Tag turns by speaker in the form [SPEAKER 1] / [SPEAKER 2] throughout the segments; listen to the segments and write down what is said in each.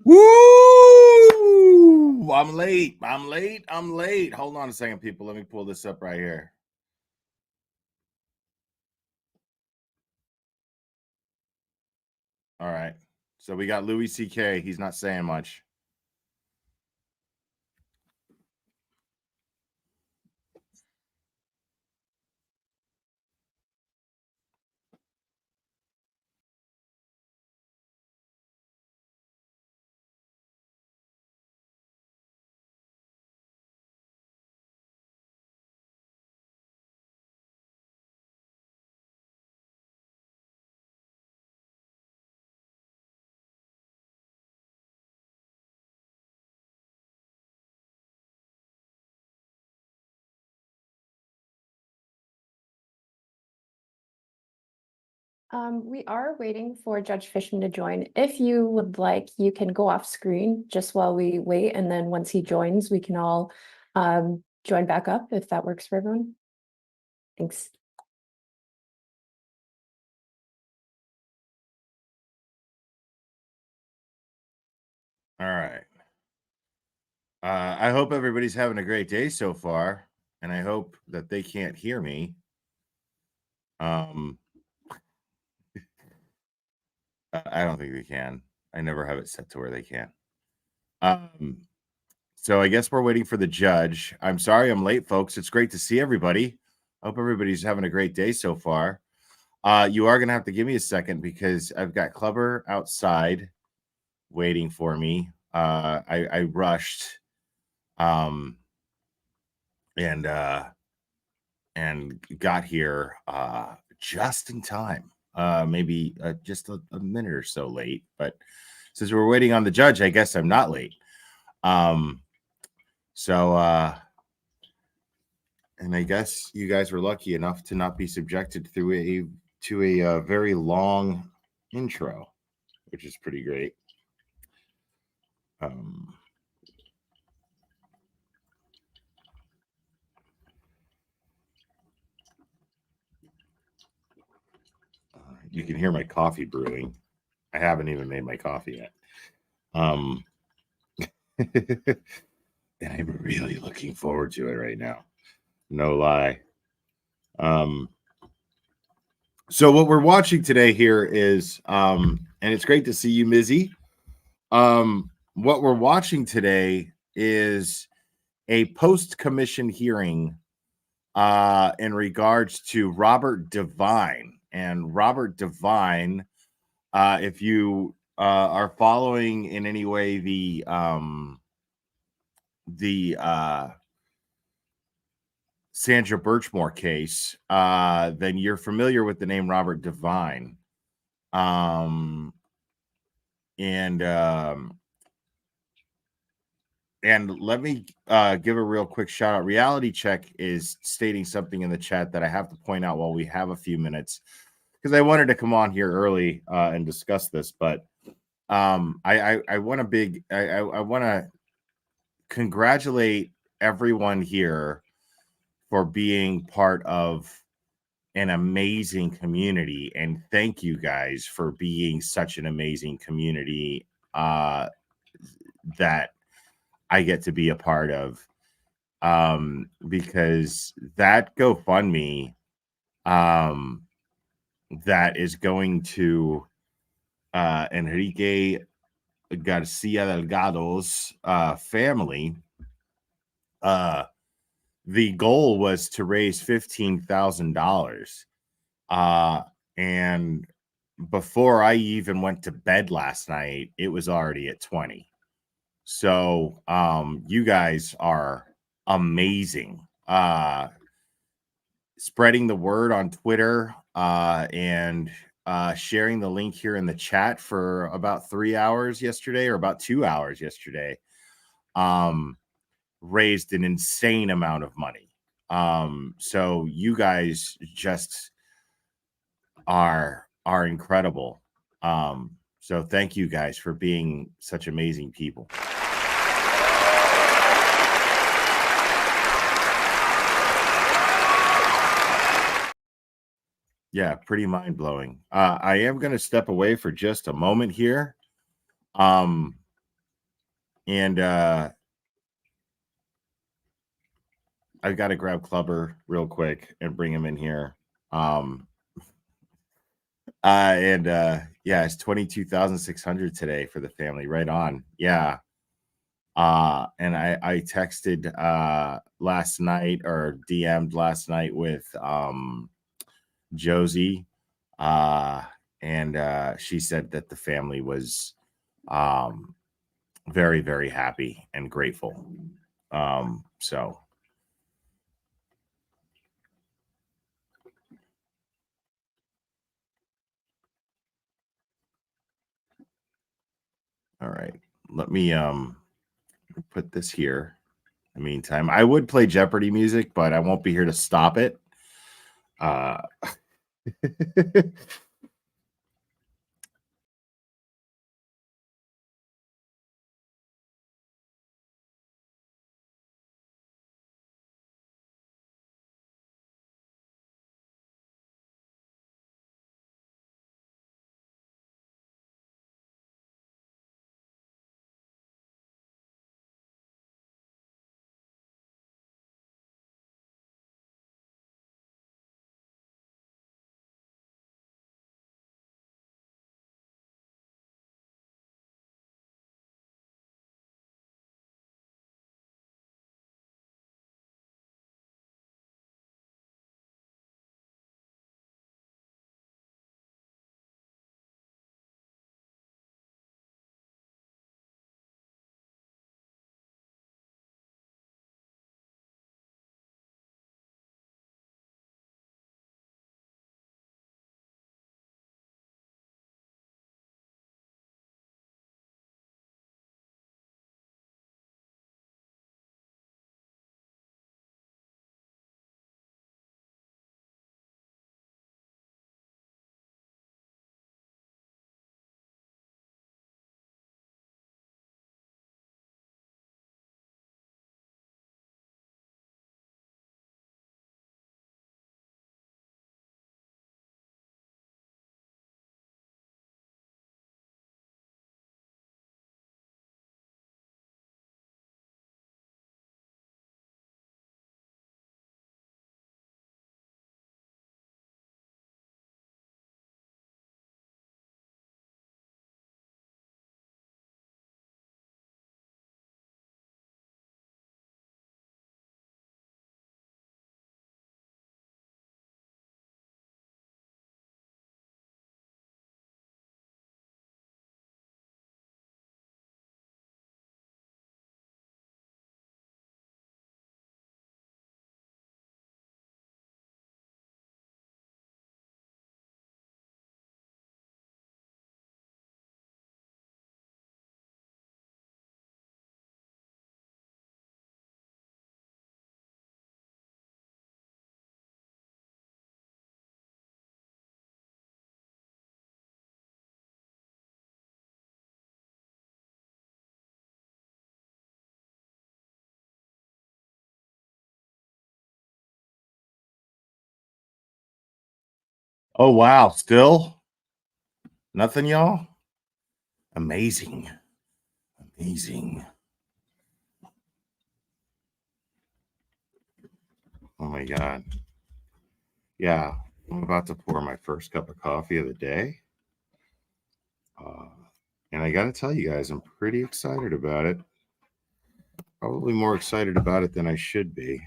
[SPEAKER 1] Woo! I'm late. Hold on a second, people. Let me pull this up right here. All right. So we got Louis C.K. He's not saying much.
[SPEAKER 2] We are waiting for Judge Fishman to join. If you would like, you can go off screen just while we wait, and then once he joins, we can all join back up if that works for everyone. Thanks.
[SPEAKER 1] All right. I hope everybody's having a great day so far, and I hope that they can't hear me. I don't think they can. I never have it set to where they can. So I guess we're waiting for the judge. I'm sorry I'm late, folks. It's great to see everybody. I hope everybody's having a great day so far. You are going to have to give me a second because I've got Clubber outside waiting for me. I rushed and got here just in time. Maybe just a minute or so late, but since we're waiting on the judge, I guess I'm not late. And I guess you guys were lucky enough to not be subjected to a very long intro, which is pretty great. You can hear my coffee brewing. I haven't even made my coffee yet. And I'm really looking forward to it right now. No lie. So what we're watching today here is, and it's great to see you, Mizzy. What we're watching today is a post-commission hearing in regards to Robert Devine. And Robert Devine, if you are following in any way the Sandra Birchmore case, then you're familiar with the name Robert Devine. And let me give a real quick shout out. Reality Check is stating something in the chat that I have to point out while we have a few minutes, because I wanted to come on here early and discuss this. But I want to congratulate everyone here for being part of an amazing community, and thank you guys for being such an amazing community that I get to be a part of, because that GoFundMe that is going to Enrique Garcia Delgado's family. The goal was to raise $15,000. And before I even went to bed last night, it was already at 20. So you guys are amazing. Spreading the word on Twitter and sharing the link here in the chat for about 3 hours yesterday, or about 2 hours yesterday, raised an insane amount of money. So you guys just are incredible. So thank you guys for being such amazing people. Yeah, pretty mind-blowing. I am going to step away for just a moment here. And I've got to grab Clubber real quick and bring him in here. Yeah, it's 22,600 today for the family. Right on. Yeah. And I texted last night, or DM'd last night with Josie, and she said that the family was very, very happy and grateful. So all right, let me put this here. In the meantime, I would play Jeopardy music, but I won't be here to stop it. Oh wow, still nothing, y'all. Amazing. Amazing. Oh my god. Yeah, I'm about to pour my first cup of coffee of the day. And I got to tell you guys, I'm pretty excited about it. Probably more excited about it than I should be.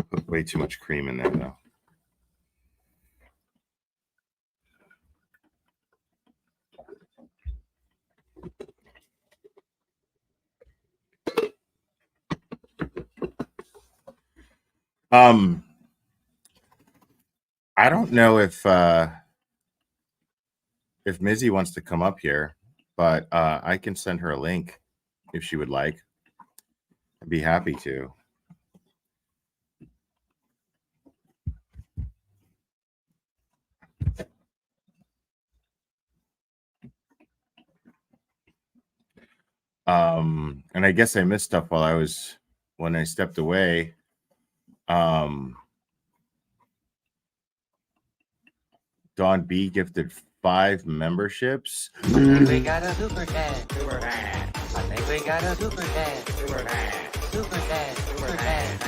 [SPEAKER 1] Put way too much cream in there, though. I don't know if Mizzy wants to come up here, but I can send her a link if she would like. I'd be happy to. And I guess I missed stuff when I stepped away. Don B gifted 5 memberships.
[SPEAKER 3] I think we got a super chat. Super chat. I think we got a super chat. Super chat. Super chat. Super chat.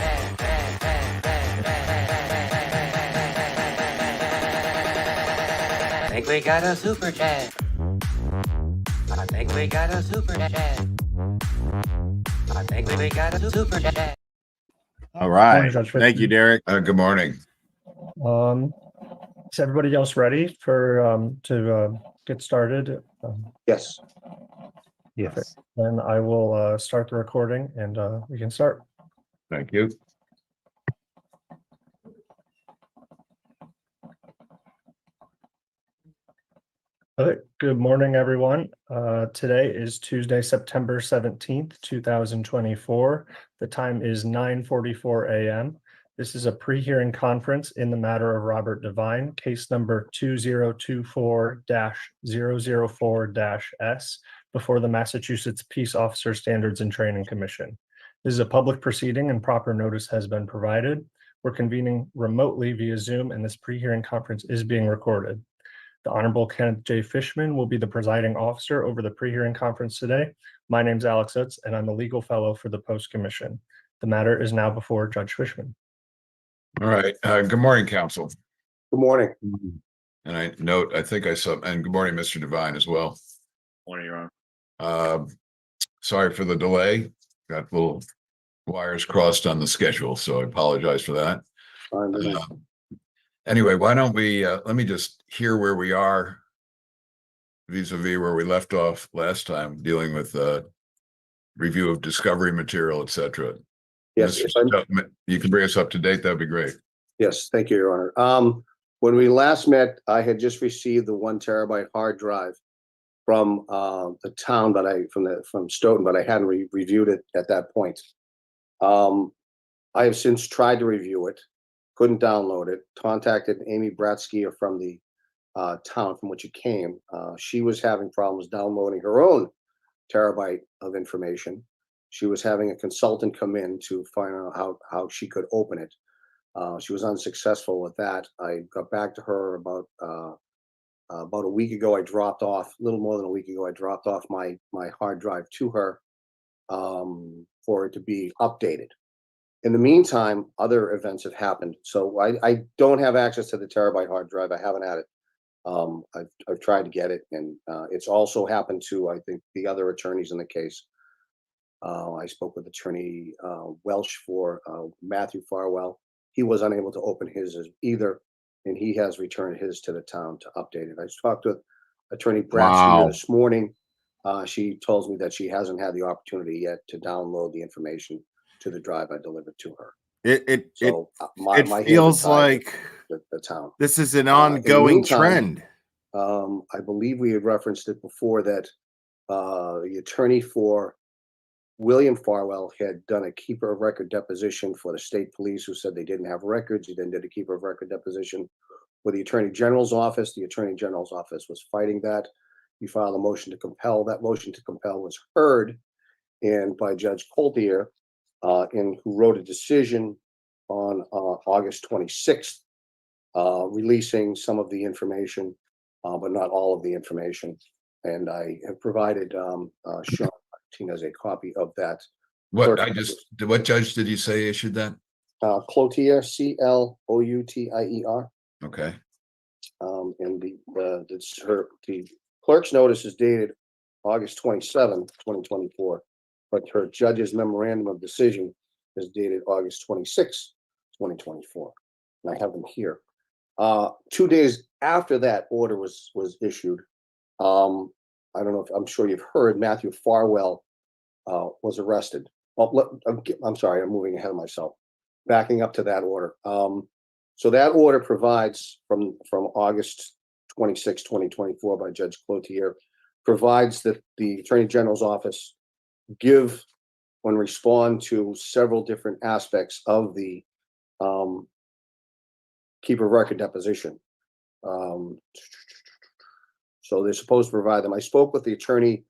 [SPEAKER 3] I think we got a super chat. I think we got a super chat. I think we got a super chat.
[SPEAKER 1] All right.
[SPEAKER 4] Morning, Judge
[SPEAKER 1] Thank you,
[SPEAKER 4] Fishman.
[SPEAKER 1] Derek.
[SPEAKER 5] Good morning.
[SPEAKER 4] Is everybody else ready for to get started?
[SPEAKER 6] Yes.
[SPEAKER 4] Yes. Then I will start the recording and we can start.
[SPEAKER 5] Thank you.
[SPEAKER 4] Okay. Good morning, everyone. Today is Tuesday, September 17th, 2024. The time is 9:44 a.m. This is a pre-hearing conference in the matter of Robert Devine, case number 2024-004-S before the Massachusetts Peace Officer Standards and Training Commission. This is a public proceeding and proper notice has been provided. We're convening remotely via Zoom and this pre-hearing conference is being recorded. The Honorable Kenneth J. Fishman will be the presiding officer over the pre-hearing conference today. My name's Alex Utz, and I'm the legal fellow for the Post Commission. The matter is now before Judge Fishman.
[SPEAKER 5] All right. Good morning, counsel.
[SPEAKER 6] Good morning.
[SPEAKER 5] And I note, I think I saw, and good morning, Mr. Devine as well.
[SPEAKER 7] Morning, Your Honor.
[SPEAKER 5] Sorry for the delay. Got little wires crossed on the schedule, so I apologize for that.
[SPEAKER 6] Fine with me.
[SPEAKER 5] Anyway, why don't we, let me just hear where we are vis-a-vis where we left off last time, dealing with review of discovery material, et cetera.
[SPEAKER 6] Yes,
[SPEAKER 5] You can bring us up to date. That'd be great.
[SPEAKER 6] yes, thank you, Your Honor. When we last met, I had just received the 1 terabyte hard drive from the town, but from Stoughton, but I hadn't reviewed it at that point. I have since tried to review it, couldn't download it, contacted Amy Bratskier from the town from which it came. She was having problems downloading her own terabyte of information. She was having a consultant come in to find out how she could open it. She was unsuccessful with that. I got back to her about a week ago. A little more than a week ago, I dropped off my hard drive to her for it to be updated. In the meantime, other events have happened. So I don't have access to the terabyte hard drive. I haven't had it. I've tried to get it, and it's also happened to, I think, the other attorneys in the case. I spoke with Attorney Welsh for Matthew Farwell. He was unable to open his either, and he has returned his to the town to update it. I talked with Attorney Bratskier this morning. She tells me that she hasn't had the opportunity yet to download the information to the drive I delivered to her.
[SPEAKER 1] It
[SPEAKER 6] My
[SPEAKER 1] feels like
[SPEAKER 6] the town.
[SPEAKER 1] this is an ongoing trend.
[SPEAKER 6] I believe we had referenced it before that the attorney for William Farwell had done a keeper of record deposition for the state police who said they didn't have records. He then did a keeper of record deposition for the Attorney General's office. The Attorney General's office was fighting that. He filed a motion to compel. That motion to compel was heard and by Judge Coltier, who wrote a decision on August 26th, releasing some of the information, but not all of the information. And I have provided Sean Martinez a copy of that.
[SPEAKER 5] What judge did you say issued that?
[SPEAKER 6] Cloutier, Cloutier.
[SPEAKER 5] Okay.
[SPEAKER 6] And the clerk's notice is dated August 27th, 2024, but her judge's memorandum of decision is dated August 26th, 2024. And I have them here. 2 days after that order was issued, I don't know if I'm sure you've heard, Matthew Farwell was arrested. I'm sorry, I'm moving ahead of myself. Backing up to that order. So that order provides from August 26, 2024 by Judge Cloutier, provides that the Attorney General's office respond to several different aspects of the keeper of record deposition. So they're supposed to provide them. I spoke with the attorney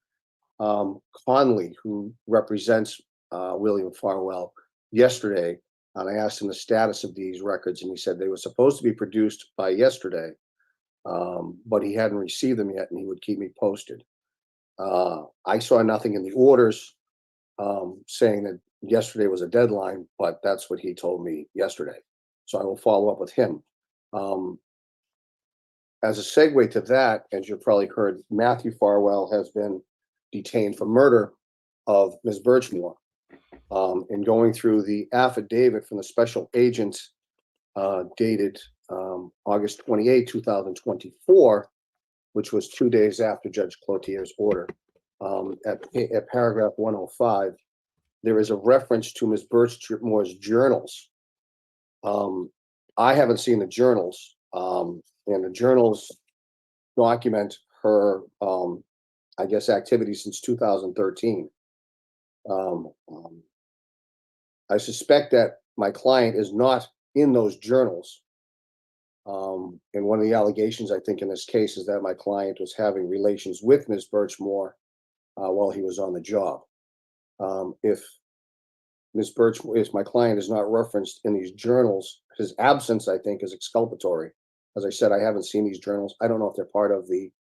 [SPEAKER 6] Conley, who represents William Farwell, yesterday, and I asked him the status of these records, and he said they were supposed to be produced by yesterday, But he hadn't received them yet, and he would keep me posted. I saw nothing in the orders saying that yesterday was a deadline, but that's what he told me yesterday. So I will follow up with him. As a segue to that, as you've probably heard, Matthew Farwell has been detained for murder of Ms. Birchmore. And going through the affidavit from the special agent dated August 28, 2024, which was 2 days after Judge Cloutier's order. At paragraph 105, there is a reference to Ms. Birchmore's journals. I haven't seen the journals, and the journals document her, I guess, activity since 2013. I suspect that my client is not in those journals. And one of the allegations, I think, in this case is that my client was having relations with Ms. Birchmore while he was on the job. If my client is not referenced in these journals, his absence, I think, is exculpatory. As I said, I haven't seen these journals. I don't know if they're part of the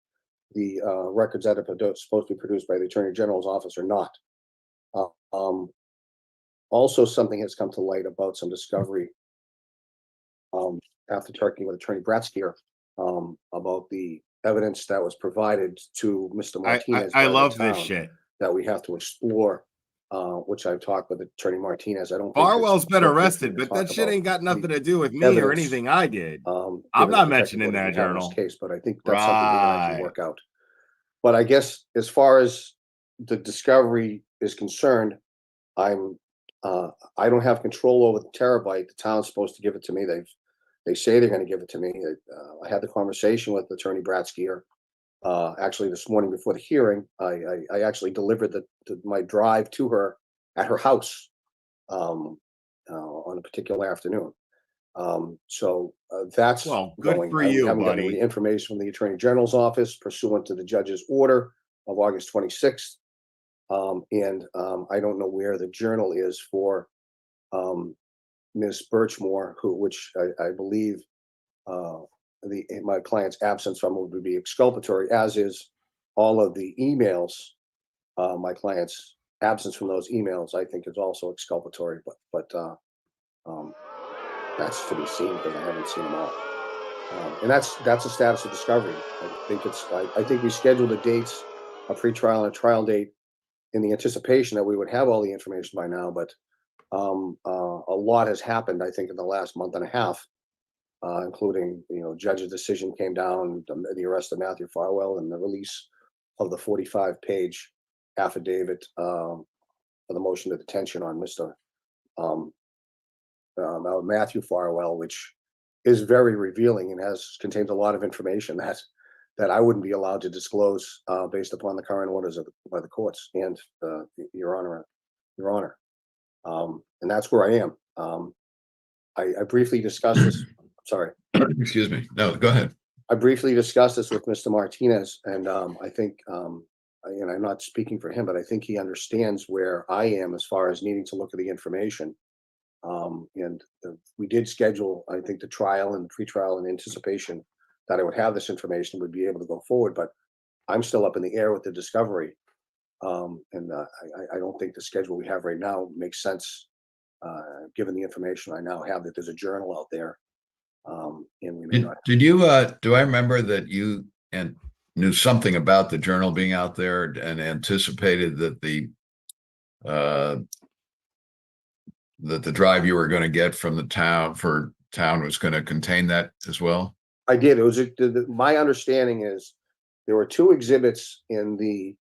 [SPEAKER 6] records that are supposed to be produced by the Attorney General's office or not. Also, something has come to light about some discovery after talking with Attorney Bratskier about the evidence that was provided to Mr. Martinez.
[SPEAKER 1] I
[SPEAKER 6] by the
[SPEAKER 1] love this
[SPEAKER 6] town
[SPEAKER 1] shit.
[SPEAKER 6] that we have to explore, which I've talked with Attorney Martinez. I don't think
[SPEAKER 1] Farwell's
[SPEAKER 6] it's
[SPEAKER 1] been
[SPEAKER 6] appropriate
[SPEAKER 1] arrested,
[SPEAKER 6] to
[SPEAKER 1] but that
[SPEAKER 6] talk
[SPEAKER 1] shit
[SPEAKER 6] about
[SPEAKER 1] ain't got nothing
[SPEAKER 6] the
[SPEAKER 1] to do with me or
[SPEAKER 6] evidence,
[SPEAKER 1] anything I did.
[SPEAKER 6] given
[SPEAKER 1] I'm
[SPEAKER 6] the
[SPEAKER 1] not
[SPEAKER 6] protective
[SPEAKER 1] mentioning
[SPEAKER 6] order
[SPEAKER 1] that
[SPEAKER 6] we have in this
[SPEAKER 1] journal.
[SPEAKER 6] case, but I think that's something he and I can
[SPEAKER 1] Right.
[SPEAKER 6] work out. But I guess as far as the discovery is concerned, I don't have control over the terabyte. The town's supposed to give it to me. They say they're going to give it to me. I had the conversation with Attorney Bratskier actually this morning before the hearing. I actually delivered my drive to her at her house on a particular afternoon. So that's
[SPEAKER 1] Well, good
[SPEAKER 6] going.
[SPEAKER 1] for
[SPEAKER 6] We
[SPEAKER 1] you,
[SPEAKER 6] haven't gotten
[SPEAKER 1] buddy.
[SPEAKER 6] the information from the Attorney General's office pursuant to the judge's order of August 26th. And I don't know where the journal is for Ms. Birchmore, which I believe my client's absence from would be exculpatory, as is all of the emails. My client's absence from those emails, I think, is also exculpatory, but that's to be seen because I haven't seen them all. And that's the status of discovery. I think we scheduled the dates, a pretrial and a trial date, in the anticipation that we would have all the information by now, but a lot has happened, I think, in the last month and a half, including, judge's decision came down, the arrest of Matthew Farwell, and the release of the 45-page affidavit for the motion of detention on Mr. Matthew Farwell, which is very revealing and contains a lot of information that I wouldn't be allowed to disclose based upon the current orders by the courts and Your Honor. And that's where I am. I briefly discussed this. Sorry.
[SPEAKER 5] Excuse me. No, go ahead.
[SPEAKER 6] I briefly discussed this with Mr. Martinez, and I think, and I'm not speaking for him, but I think he understands where I am as far as needing to look at the information. And we did schedule, I think, the trial and the pretrial in anticipation that I would have this information, would be able to go forward, but I'm still up in the air with the discovery. And I don't think the schedule we have right now makes sense, given the information I now have that there's a journal out there. And we may not.
[SPEAKER 5] Did you, do I remember that you knew something about the journal being out there and anticipated that the drive you were going to get from the town was going to contain that as well?
[SPEAKER 6] I did. It was my understanding is there were two exhibits in the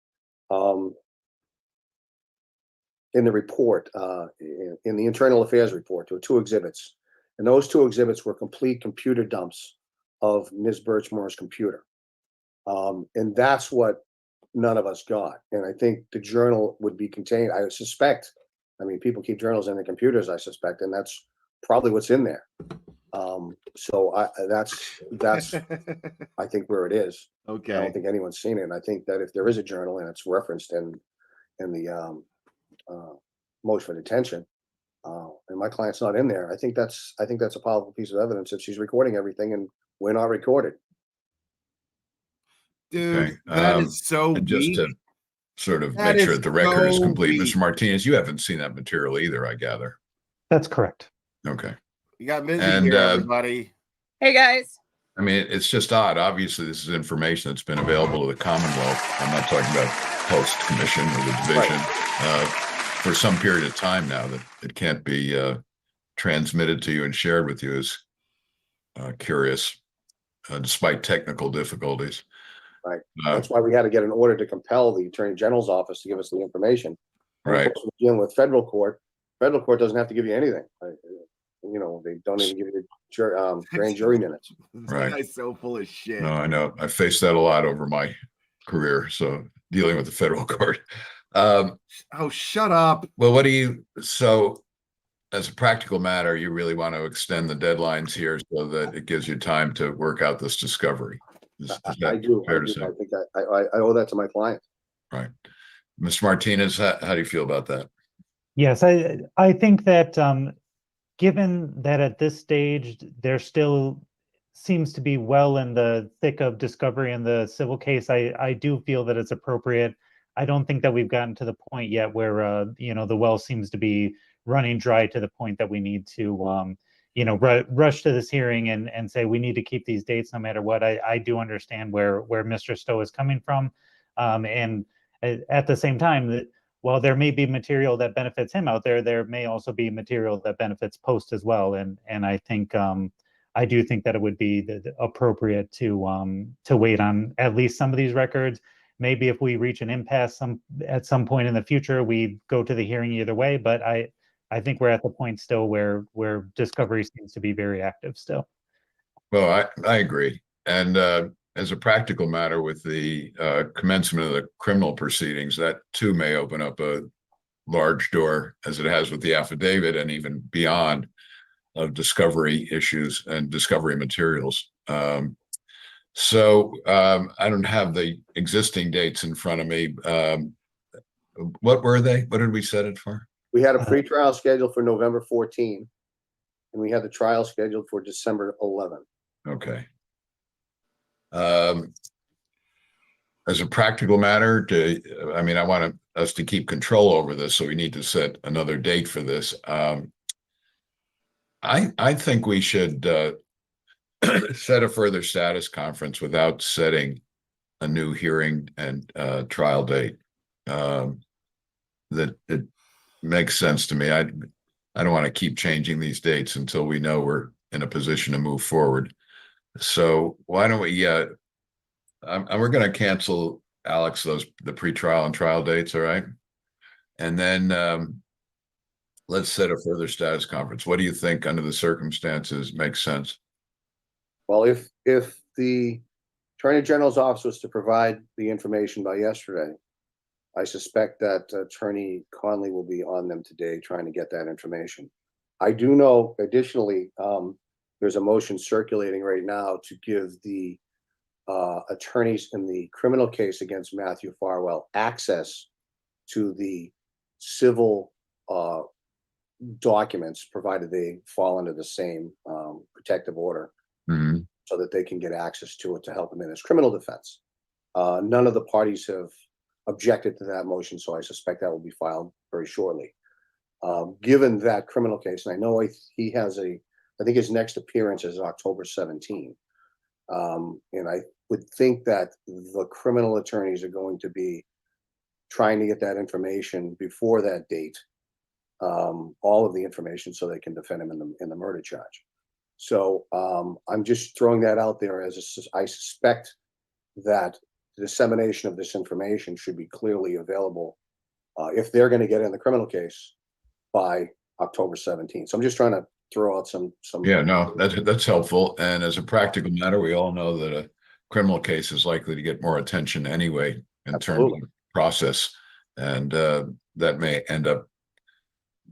[SPEAKER 6] report, in the internal affairs report. There were two exhibits, and those two exhibits were complete computer dumps of Ms. Birchmore's computer. And that's what none of us got. And I think the journal would be contained, I suspect. I mean, people keep journals in their computers, I suspect, and that's probably what's in there. So that's I think where it is.
[SPEAKER 1] Okay.
[SPEAKER 6] I don't think anyone's seen it. And I think that if there is a journal and it's referenced in the motion for detention, and my client's not in there, I think that's a powerful piece of evidence if she's recording everything and we're not recorded.
[SPEAKER 1] Dude,
[SPEAKER 5] Okay,
[SPEAKER 1] that is so
[SPEAKER 5] and just
[SPEAKER 1] weak.
[SPEAKER 5] to sort of
[SPEAKER 1] That
[SPEAKER 5] make sure
[SPEAKER 1] is
[SPEAKER 5] that the record is
[SPEAKER 1] so
[SPEAKER 5] complete,
[SPEAKER 1] weak.
[SPEAKER 5] Mr. Martinez, you haven't seen that material either, I gather.
[SPEAKER 8] That's correct.
[SPEAKER 5] Okay.
[SPEAKER 1] You got Mizzy
[SPEAKER 5] And,
[SPEAKER 1] here, everybody.
[SPEAKER 9] Hey guys.
[SPEAKER 5] I mean, it's just odd. Obviously, this is information that's been available to the Commonwealth. I'm not talking about post-commission or the division for some period of time now that it can't be transmitted to you and shared with you is curious, despite technical difficulties.
[SPEAKER 6] Right. That's why we had to get an order to compel the Attorney General's office to give us the information. And of
[SPEAKER 5] Right.
[SPEAKER 6] course, we're dealing with federal court. Federal court doesn't have to give you anything. You know, they don't even give you grand jury minutes.
[SPEAKER 1] This
[SPEAKER 5] Right.
[SPEAKER 1] guy's so full of shit.
[SPEAKER 5] No, I know. I faced that a lot over my career. So dealing with the federal court.
[SPEAKER 1] Oh, shut up.
[SPEAKER 5] Well, so as a practical matter, you really want to extend the deadlines here so that it gives you time to work out this discovery. Is
[SPEAKER 6] I
[SPEAKER 5] that
[SPEAKER 6] do.
[SPEAKER 5] fair
[SPEAKER 6] I
[SPEAKER 5] to
[SPEAKER 6] do.
[SPEAKER 5] say?
[SPEAKER 6] I think I owe that to my client.
[SPEAKER 5] Right. Mr. Martinez, how do you feel about that?
[SPEAKER 8] Yes, I think that given that at this stage, there still seems to be well in the thick of discovery in the civil case, I do feel that it's appropriate. I don't think that we've gotten to the point yet where, the well seems to be running dry to the point that we need to, rush to this hearing and say we need to keep these dates no matter what. I do understand where Mr. Stowe is coming from. And at the same time, that while there may be material that benefits him out there, there may also be material that benefits Post as well. And I think I do think that it would be appropriate to wait on at least some of these records. Maybe if we reach an impasse at some point in the future, we go to the hearing either way. But I think we're at the point still where discovery seems to be very active still.
[SPEAKER 5] Well, I agree. And as a practical matter, with the commencement of the criminal proceedings, that too may open up a large door, as it has with the affidavit and even beyond, of discovery issues and discovery materials. So I don't have the existing dates in front of me. What were they? What did we set it for?
[SPEAKER 6] We had a pretrial scheduled for November 14, and we had the trial scheduled for December 11.
[SPEAKER 5] Okay. As a practical matter, I want us to keep control over this, so we need to set another date for this. I think we should set a further status conference without setting a new hearing and trial date. That it makes sense to me. I don't want to keep changing these dates until we know we're in a position to move forward. So why don't we? We're going to cancel, Alex, the pretrial and trial dates, all right? And then let's set a further status conference. What do you think, under the circumstances, makes sense?
[SPEAKER 6] Well, if the Attorney General's office was to provide the information by yesterday, I suspect that Attorney Conley will be on them today trying to get that information. I do know, additionally, there's a motion circulating right now to give the attorneys in the criminal case against Matthew Farwell access to the civil documents, provided they fall under the same protective order, so that they can get access to it to help them in his criminal defense. None of the parties have objected to that motion, so I suspect that will be filed very shortly. Given that criminal case, and I know he has I think his next appearance is October 17. And I would think that the criminal attorneys are going to be trying to get that information before that date, all of the information, so they can defend him in the murder charge. So I'm just throwing that out there I suspect that the dissemination of this information should be clearly available if they're going to get in the criminal case by October 17th. So I'm just trying to throw out some.
[SPEAKER 5] Yeah, no, that's helpful. And as a practical matter, we all know that a criminal case is likely to get more attention anyway in terms of process, and that may end up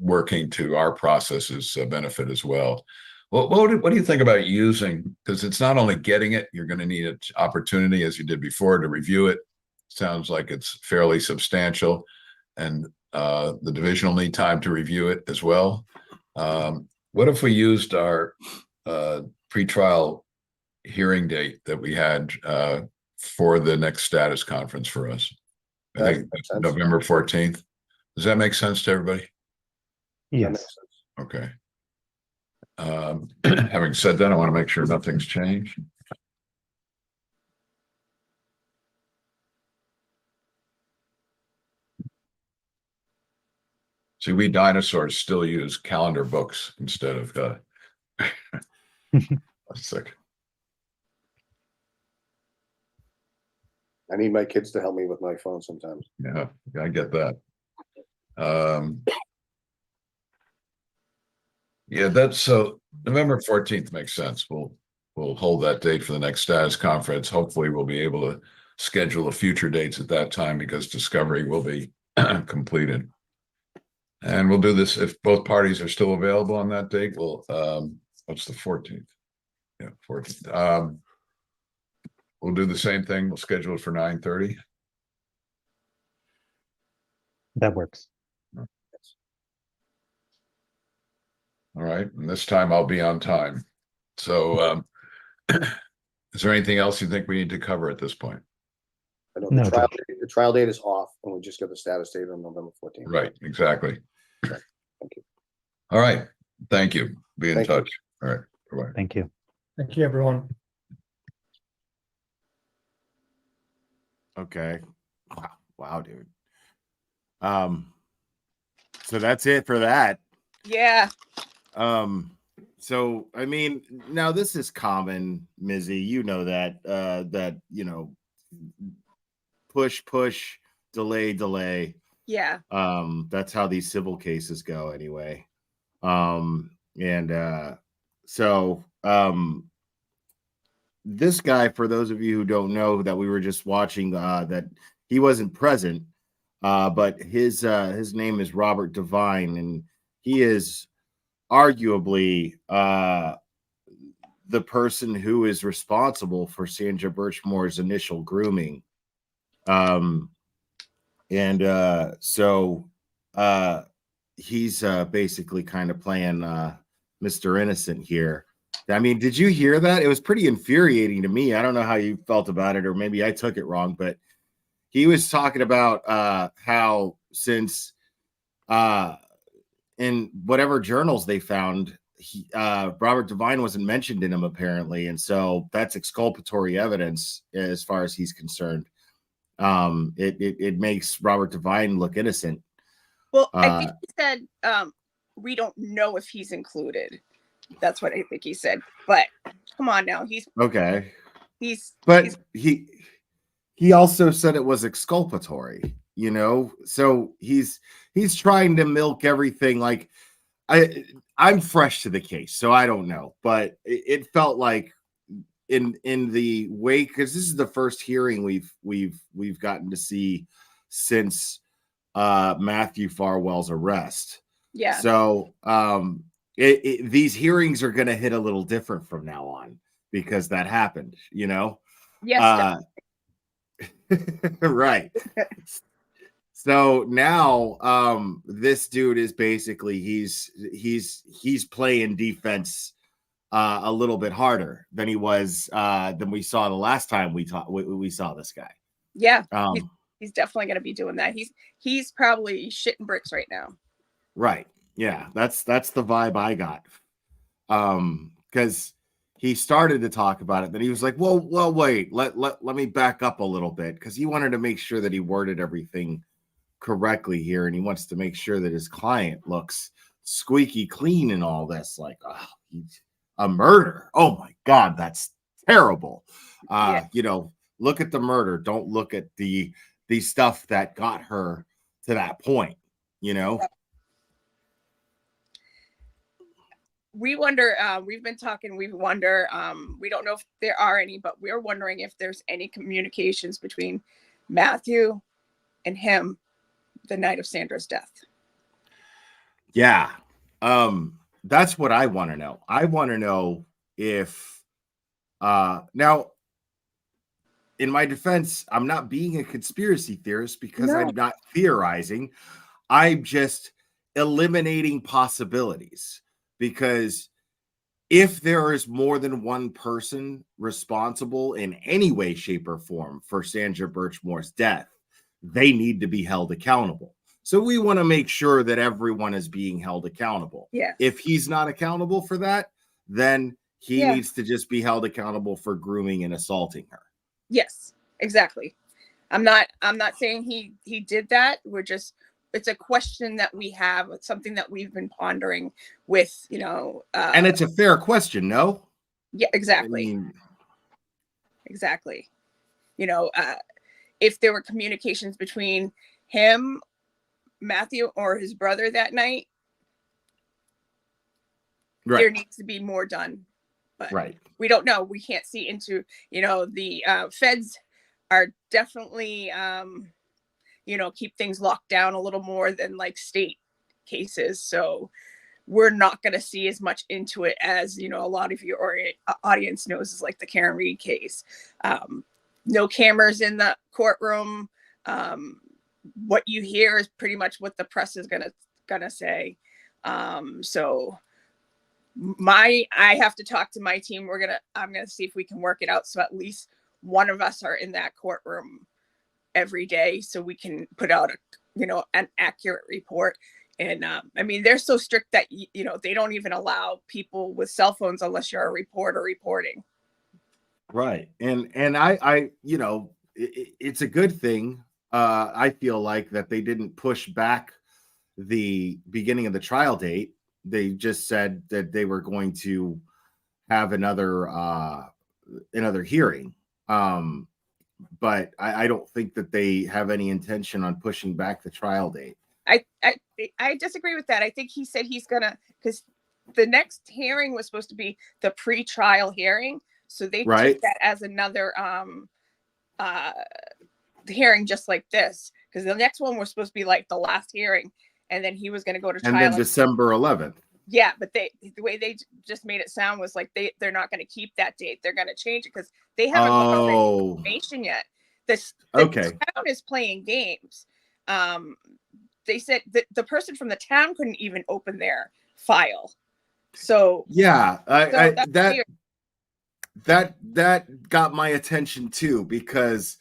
[SPEAKER 5] working to our process's benefit as well. Well, what do you think about using, because it's not only getting it, you're going to need an opportunity, as you did before, to review it. Sounds like it's fairly substantial, and the division will need time to review it as well. What if we used our pretrial hearing date that we had for the next status conference for us. I
[SPEAKER 6] That
[SPEAKER 5] think
[SPEAKER 6] makes sense.
[SPEAKER 5] November 14th. Does that make sense to everybody?
[SPEAKER 6] That makes
[SPEAKER 8] Yes.
[SPEAKER 6] sense.
[SPEAKER 5] Okay. Having said that, I want to make sure nothing's changed. See, we dinosaurs still use calendar books instead of a second.
[SPEAKER 6] I need my kids to help me with my phone sometimes.
[SPEAKER 5] Yeah, I get that. Yeah, that's so November 14th makes sense. We'll hold that date for the next status conference. Hopefully we'll be able to schedule a future dates at that time because discovery will be completed. And we'll do this if both parties are still available on that date. We'll what's the 14th? Yeah, 14th. We'll do the same thing. We'll schedule it for 9:30.
[SPEAKER 8] That works.
[SPEAKER 5] All right, and this time I'll be on time. So is there anything else you think we need to cover at this point?
[SPEAKER 6] I know
[SPEAKER 8] No,
[SPEAKER 6] the trial date is off, and we just got the status date on November 14th.
[SPEAKER 5] Right, exactly.
[SPEAKER 6] Thank you.
[SPEAKER 5] All right, thank you. Be in
[SPEAKER 6] Thank you.
[SPEAKER 5] touch. All right, bye-bye.
[SPEAKER 8] Thank you.
[SPEAKER 4] Thank you, everyone.
[SPEAKER 1] Okay. Wow, dude. So that's it for that.
[SPEAKER 9] Yeah.
[SPEAKER 1] So I mean, now this is common, Mizzy. You know that that push, delay.
[SPEAKER 9] Yeah.
[SPEAKER 1] That's how these civil cases go anyway. This guy, for those of you who don't know, that we were just watching, that he wasn't present, but his name is Robert Devine, and he is arguably the person who is responsible for Sandra Birchmore's initial grooming. He's basically kind of playing Mr. Innocent here. I mean, did you hear that? It was pretty infuriating to me. I don't know how you felt about it, or maybe I took it wrong, but he was talking about how since in whatever journals they found, Robert Devine wasn't mentioned in them apparently, and so that's exculpatory evidence as far as he's concerned. It makes Robert Devine look innocent.
[SPEAKER 9] Well, I think he said we don't know if he's included. That's what I think he said. But come on now, he's
[SPEAKER 1] okay.
[SPEAKER 9] He
[SPEAKER 1] also said it was exculpatory, so he's trying to milk everything. Like I'm fresh to the case, so I don't know, but it felt like in the wake, because this is the first hearing we've gotten to see since Matthew Farwell's arrest.
[SPEAKER 9] Yeah.
[SPEAKER 1] So these hearings are going to hit a little different from now on because that happened,
[SPEAKER 9] Yes.
[SPEAKER 1] Right. So now this dude is basically he's playing defense a little bit harder than he was than we saw the last time we saw this guy.
[SPEAKER 9] Yeah. He's definitely going to be doing that. He's probably shitting bricks right now.
[SPEAKER 1] Right. Yeah, that's the vibe I got. Because he started to talk about it, then he was like, well, wait, let me back up a little bit, because he wanted to make sure that he worded everything correctly here, and he wants to make sure that his client looks squeaky clean in all this. Like, he's a murder. Oh my God, that's terrible. Look at the murder. Don't look at the stuff that got her to that point,
[SPEAKER 9] We wonder, we've been talking, we wonder, we don't know if there are any, but we're wondering if there's any communications between Matthew and him the night of Sandra's death.
[SPEAKER 1] Yeah. That's what I want to know. I want to know if now, in my defense, I'm not being a conspiracy theorist because I'm not theorizing. I'm just eliminating possibilities, because if there is more than one person responsible in any way, shape, or form for Sandra Birchmore's death, they need to be held accountable. So we want to make sure that everyone is being held accountable.
[SPEAKER 9] Yes.
[SPEAKER 1] If he's not accountable for that, then he
[SPEAKER 9] Yeah.
[SPEAKER 1] needs to just be held accountable for grooming and assaulting her.
[SPEAKER 9] Yes, exactly. I'm not saying he did that. It's a question that we have. It's something that we've been pondering with,
[SPEAKER 1] And it's a fair question, no?
[SPEAKER 9] yeah, exactly.
[SPEAKER 1] I mean,
[SPEAKER 9] exactly. If there were communications between him, Matthew, or his brother that night,
[SPEAKER 1] right.
[SPEAKER 9] there needs to be more done. But
[SPEAKER 1] Right.
[SPEAKER 9] we don't know. We can't see into, the feds are definitely, keep things locked down a little more than like state cases. So we're not going to see as much into it as, a lot of your audience knows is like the Karen Reed case. No cameras in the courtroom. What you hear is pretty much what the press is gonna say. So I have to talk to my team. I'm gonna see if we can work it out so at least one of us are in that courtroom every day, so we can put out an accurate report. And they're so strict that they don't even allow people with cell phones unless you're a reporter reporting.
[SPEAKER 1] Right. And I it's a good thing. I feel like that they didn't push back the beginning of the trial date. They just said that they were going to have another hearing. But I don't think that they have any intention on pushing back the trial date.
[SPEAKER 9] I disagree with that. I think he said he's gonna, because the next hearing was supposed to be the pre-trial hearing. So they took that as another hearing just like this, because the next one was supposed to be like the last hearing, and then he was going to go to trial.
[SPEAKER 1] And then December 11th.
[SPEAKER 9] Yeah, but the way they just made it sound was like they're not going to keep that date. They're going to change it because they haven't put out any information yet. The town is playing games. They said that the person from the town couldn't even open their file. So
[SPEAKER 1] yeah, that got my attention too, because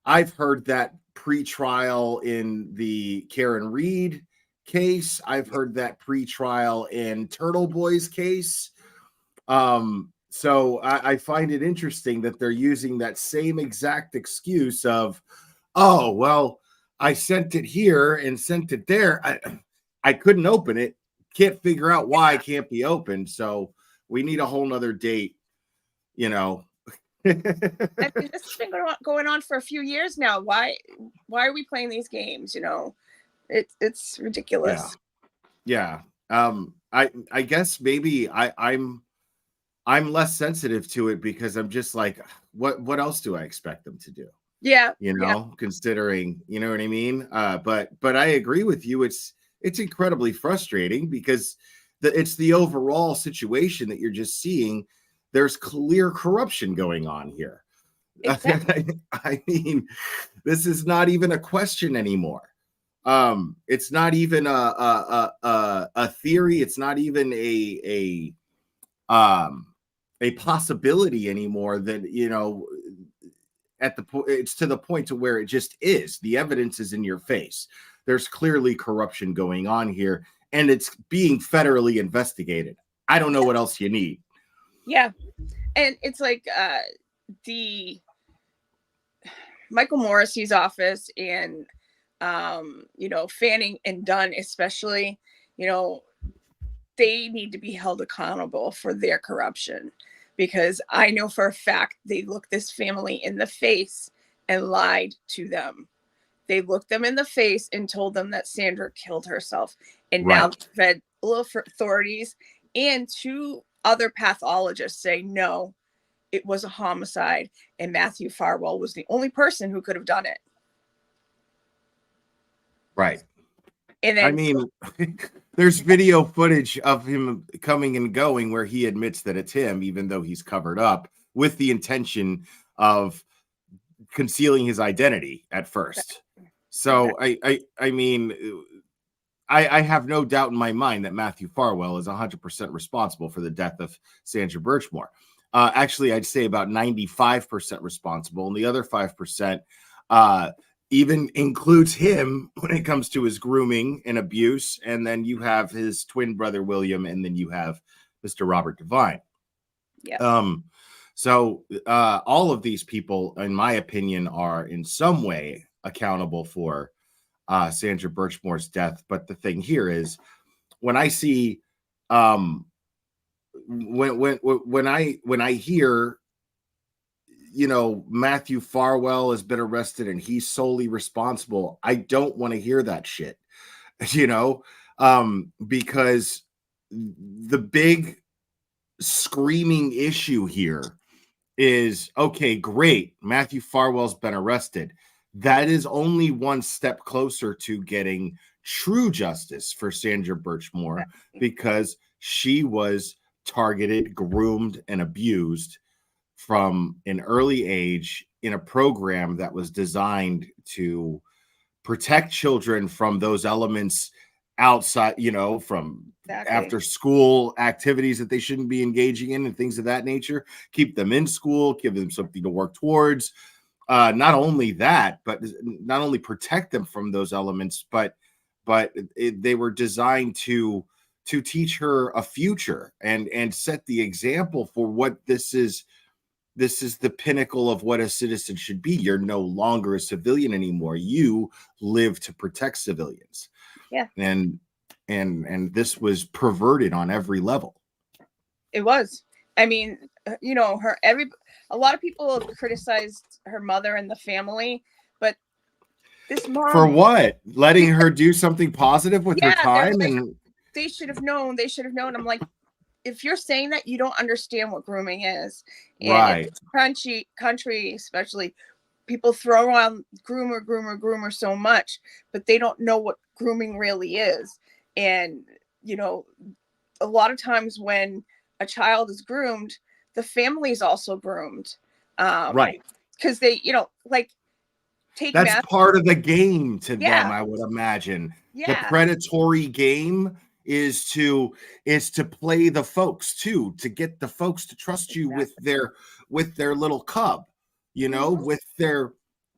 [SPEAKER 1] I've heard that pre-trial in the Karen Reed case. I've heard that pre-trial in Turtle Boy's case. So I find it interesting that they're using that same exact excuse of, oh, well, I sent it here and sent it there. I couldn't open it. Can't figure out why it can't be opened. So we need a whole nother date,
[SPEAKER 9] this has been going on for a few years now. Why are we playing these games? It's ridiculous.
[SPEAKER 1] Yeah. I guess maybe I'm less sensitive to it because I'm just like, what else do I expect them to do?
[SPEAKER 9] Yeah.
[SPEAKER 1] Considering, you know what I mean? But I agree with you. It's incredibly frustrating because it's the overall situation that you're just seeing. There's clear corruption going on here. Exactly. I mean, this is not even a question anymore. It's not even a theory. It's not even a possibility anymore. That at the point, it's to the point to where it just is. The evidence is in your face. There's clearly corruption going on here, and it's being federally investigated. I don't know what else you need.
[SPEAKER 9] Yeah, and it's like the Michael Morrissey's office and Fanning and Dunn especially, they need to be held accountable for their corruption, because I know for a fact they looked this family in the face and lied to them. They looked them in the face and told them that Sandra killed herself. And now the federal authorities and 2 other pathologists say, no, it was a homicide. And Matthew Farwell was the only person who could have done it.
[SPEAKER 1] Right.
[SPEAKER 9] And then,
[SPEAKER 1] I mean, there's video footage of him coming and going where he admits that it's him, even though he's covered up with the intention of concealing his identity at first. So I mean, I have no doubt in my mind that Matthew Farwell is 100% responsible for the death of Sandra Birchmore. Actually, I'd say about 95% responsible, and the other 5% even includes him when it comes to his grooming and abuse. And then you have his twin brother William, and then you have Mr. Robert Devine.
[SPEAKER 9] Yeah.
[SPEAKER 1] So all of these people, in my opinion, are in some way accountable for Sandra Birchmore's death. But the thing here is, when I see, when I hear, you know, Matthew Farwell has been arrested and he's solely responsible, I don't want to hear that shit, you know, because the big screaming issue here is, okay, great, Matthew Farwell's been arrested. That is only one step closer to getting true justice for Sandra Birchmore, because she was targeted, groomed, and abused from an early age in a program that was designed to protect children from those elements outside, you know, from after school activities that they shouldn't be engaging in and things of that nature, keep them in school, give them something to work towards. Not only that, but not only protect them from those elements, but they were designed to teach her a future and set the example for what this is. This is the pinnacle of what a citizen should be. You're no longer a civilian anymore. You live to protect civilians.
[SPEAKER 9] Yeah.
[SPEAKER 1] And this was perverted on every level.
[SPEAKER 9] It was. I mean, you know, a lot of people have criticized her mother and the family, but this mom,
[SPEAKER 1] for what? Letting her do something positive with her time?
[SPEAKER 9] Like,
[SPEAKER 1] and
[SPEAKER 9] they should have known. They should have known. I'm like, if you're saying that, you don't understand what grooming is. And
[SPEAKER 1] right.
[SPEAKER 9] Country, especially, people throw around groomer so much, but they don't know what grooming really is. And, you know, a lot of times when a child is groomed, the family is also groomed.
[SPEAKER 1] Right.
[SPEAKER 9] Because they, you know, like,
[SPEAKER 1] that's part of the game to them, I would imagine.
[SPEAKER 9] Yeah.
[SPEAKER 1] The predatory game is to play the folks too, to get the folks to trust you with their little cub, you know, with their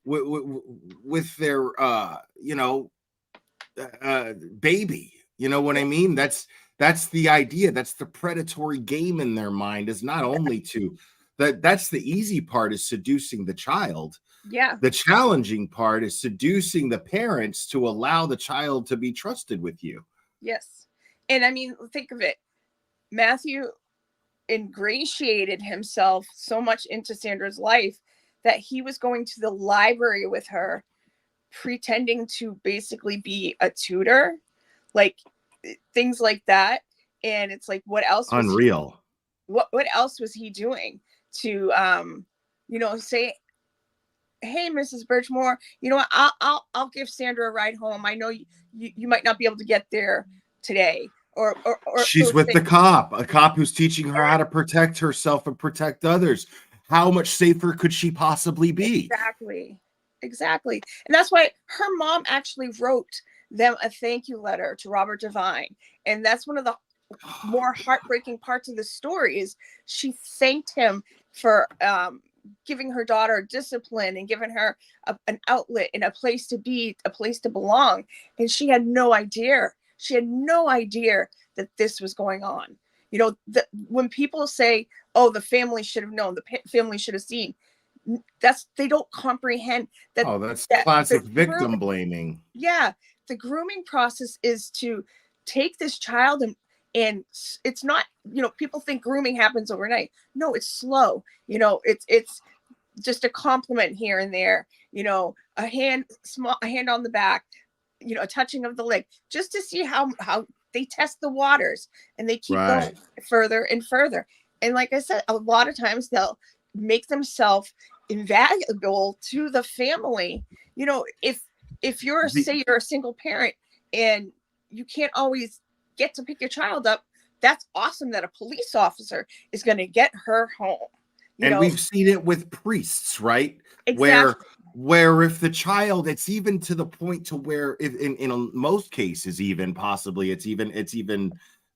[SPEAKER 1] with their you know, baby, you know what I mean? That's the idea. That's the predatory game in their mind, is not only to that's the easy part, is seducing the child.
[SPEAKER 9] Yeah.
[SPEAKER 1] The challenging part is seducing the parents to allow the child to be trusted with you.
[SPEAKER 9] Yes. And I mean, think of it. Matthew ingratiated himself so much into Sandra's life that he was going to the library with her, pretending to basically be a tutor, like things like that. And it's like, what else?
[SPEAKER 1] Unreal.
[SPEAKER 9] What else was he doing to, you know, say, hey, Mrs. Birchmore, you know what? I'll give Sandra a ride home. I know you might not be able to get there today. Or
[SPEAKER 1] she's with a cop who's teaching her how to protect herself and protect others. How much safer could she possibly be?
[SPEAKER 9] Exactly. And that's why her mom actually wrote them a thank you letter to Robert Devine. And that's one of the more heartbreaking parts of the story, is she thanked him for giving her daughter discipline and giving her an outlet and a place to be, a place to belong. And she had no idea. She had no idea that this was going on. You know, when people say, oh, the family should have known, the family should have seen, they don't comprehend that.
[SPEAKER 1] Oh, that's classic victim blaming.
[SPEAKER 9] Yeah. The grooming process is to take this child and it's not, you know, people think grooming happens overnight. No, it's slow. You know, it's just a compliment here and there, you know, a hand on the back, you know, a touching of the leg, just to see how they test the waters, and they keep going further and further. And like I said, a lot of times they'll make themselves invaluable to the family. You know, if you're say you're a single parent and you can't always get to pick your child up, that's awesome that a police officer is going to get her home.
[SPEAKER 1] And we've seen it with priests, right?
[SPEAKER 9] Exactly.
[SPEAKER 1] where if the child, it's even to the point to where if in most cases, even possibly it's even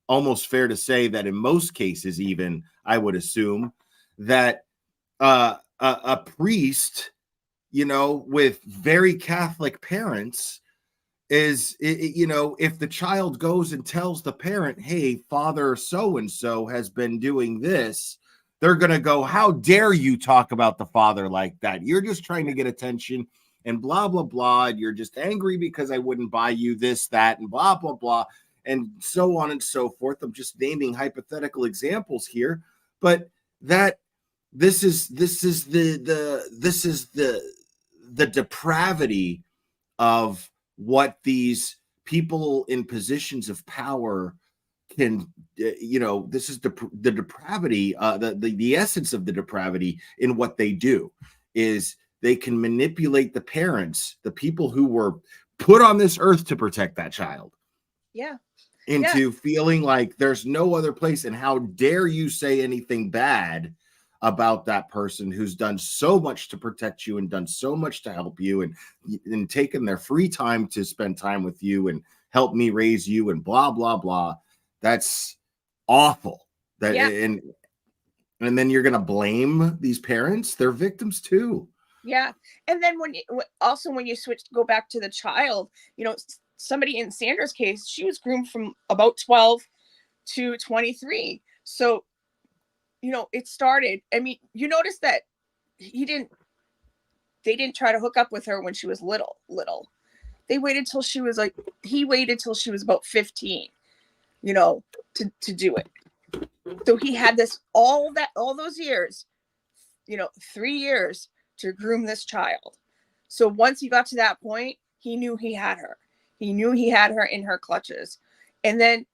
[SPEAKER 1] almost fair to say that in most cases, even I would assume that a priest, you know, with very Catholic parents is, you know, if the child goes and tells the parent, hey, father so and so has been doing this, they're going to go, how dare you talk about the father like that? You're just trying to get attention and blah, blah, blah. And you're just angry because I wouldn't buy you this, that, and blah, blah, blah, and so on and so forth. I'm just naming hypothetical examples here, but that this is the depravity of what these people in positions of power can, you know, this is the depravity, the essence of the depravity in what they do is they can manipulate the parents, the people who were put on this earth to protect that child,
[SPEAKER 9] Yeah.
[SPEAKER 1] into feeling like there's no other place, and how dare you say anything bad about that person who's done so much to protect you and done so much to help you and taken their free time to spend time with you and help me raise you and blah blah blah. That's awful. That
[SPEAKER 9] Yeah.
[SPEAKER 1] and then you're gonna blame these parents, they're victims too.
[SPEAKER 9] Yeah. And then when you go back to the child, you know, somebody in Sandra's case, she was groomed from about 12 to 23. So, you know, it started, I mean, you notice that they didn't try to hook up with her when she was little. They waited till she was like, he waited till she was about 15, you know, to do it. So he had all those years, you know, 3 years to groom this child. So once he got to that point, he knew he had her. He knew he had her in her clutches. And then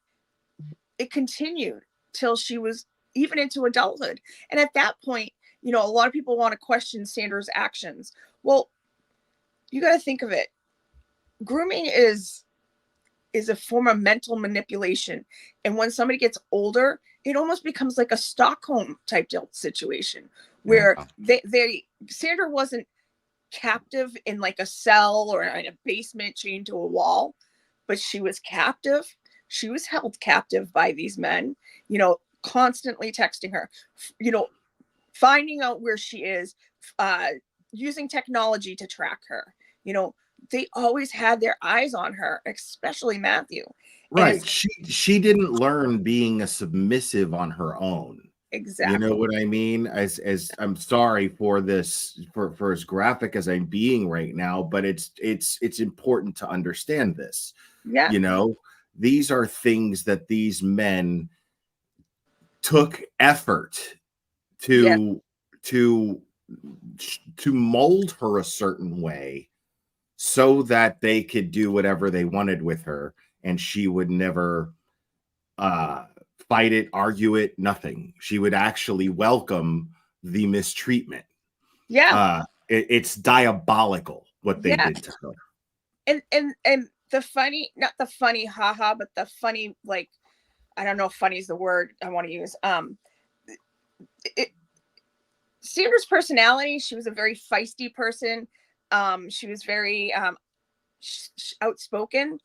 [SPEAKER 9] it continued till she was even into adulthood. And at that point, you know, a lot of people want to question Sandra's actions. Well, you got to think of it. Grooming is a form of mental manipulation. And when somebody gets older, it almost becomes like a Stockholm type situation where Sandra wasn't captive in like a cell or in a basement chained to a wall, but she was captive. She was held captive by these men, you know, constantly texting her, you know, finding out where she is, using technology to track her. You know, they always had their eyes on her, especially Matthew.
[SPEAKER 1] Right. She didn't learn being a submissive on her own.
[SPEAKER 9] Exactly.
[SPEAKER 1] You know what I mean? As I'm sorry for this, for as graphic as I'm being right now, but it's important to understand this.
[SPEAKER 9] Yeah.
[SPEAKER 1] You know, these are things that these men took effort to mold her a certain way so that they could do whatever they wanted with her, and she would never fight it, argue it, nothing. She would actually welcome the mistreatment.
[SPEAKER 9] Yeah.
[SPEAKER 1] It's diabolical what they did to her.
[SPEAKER 9] And the funny, not the funny haha, but the funny, like, I don't know if funny is the word I want to use. Sandra's personality, she was a very feisty person. She was very outspoken.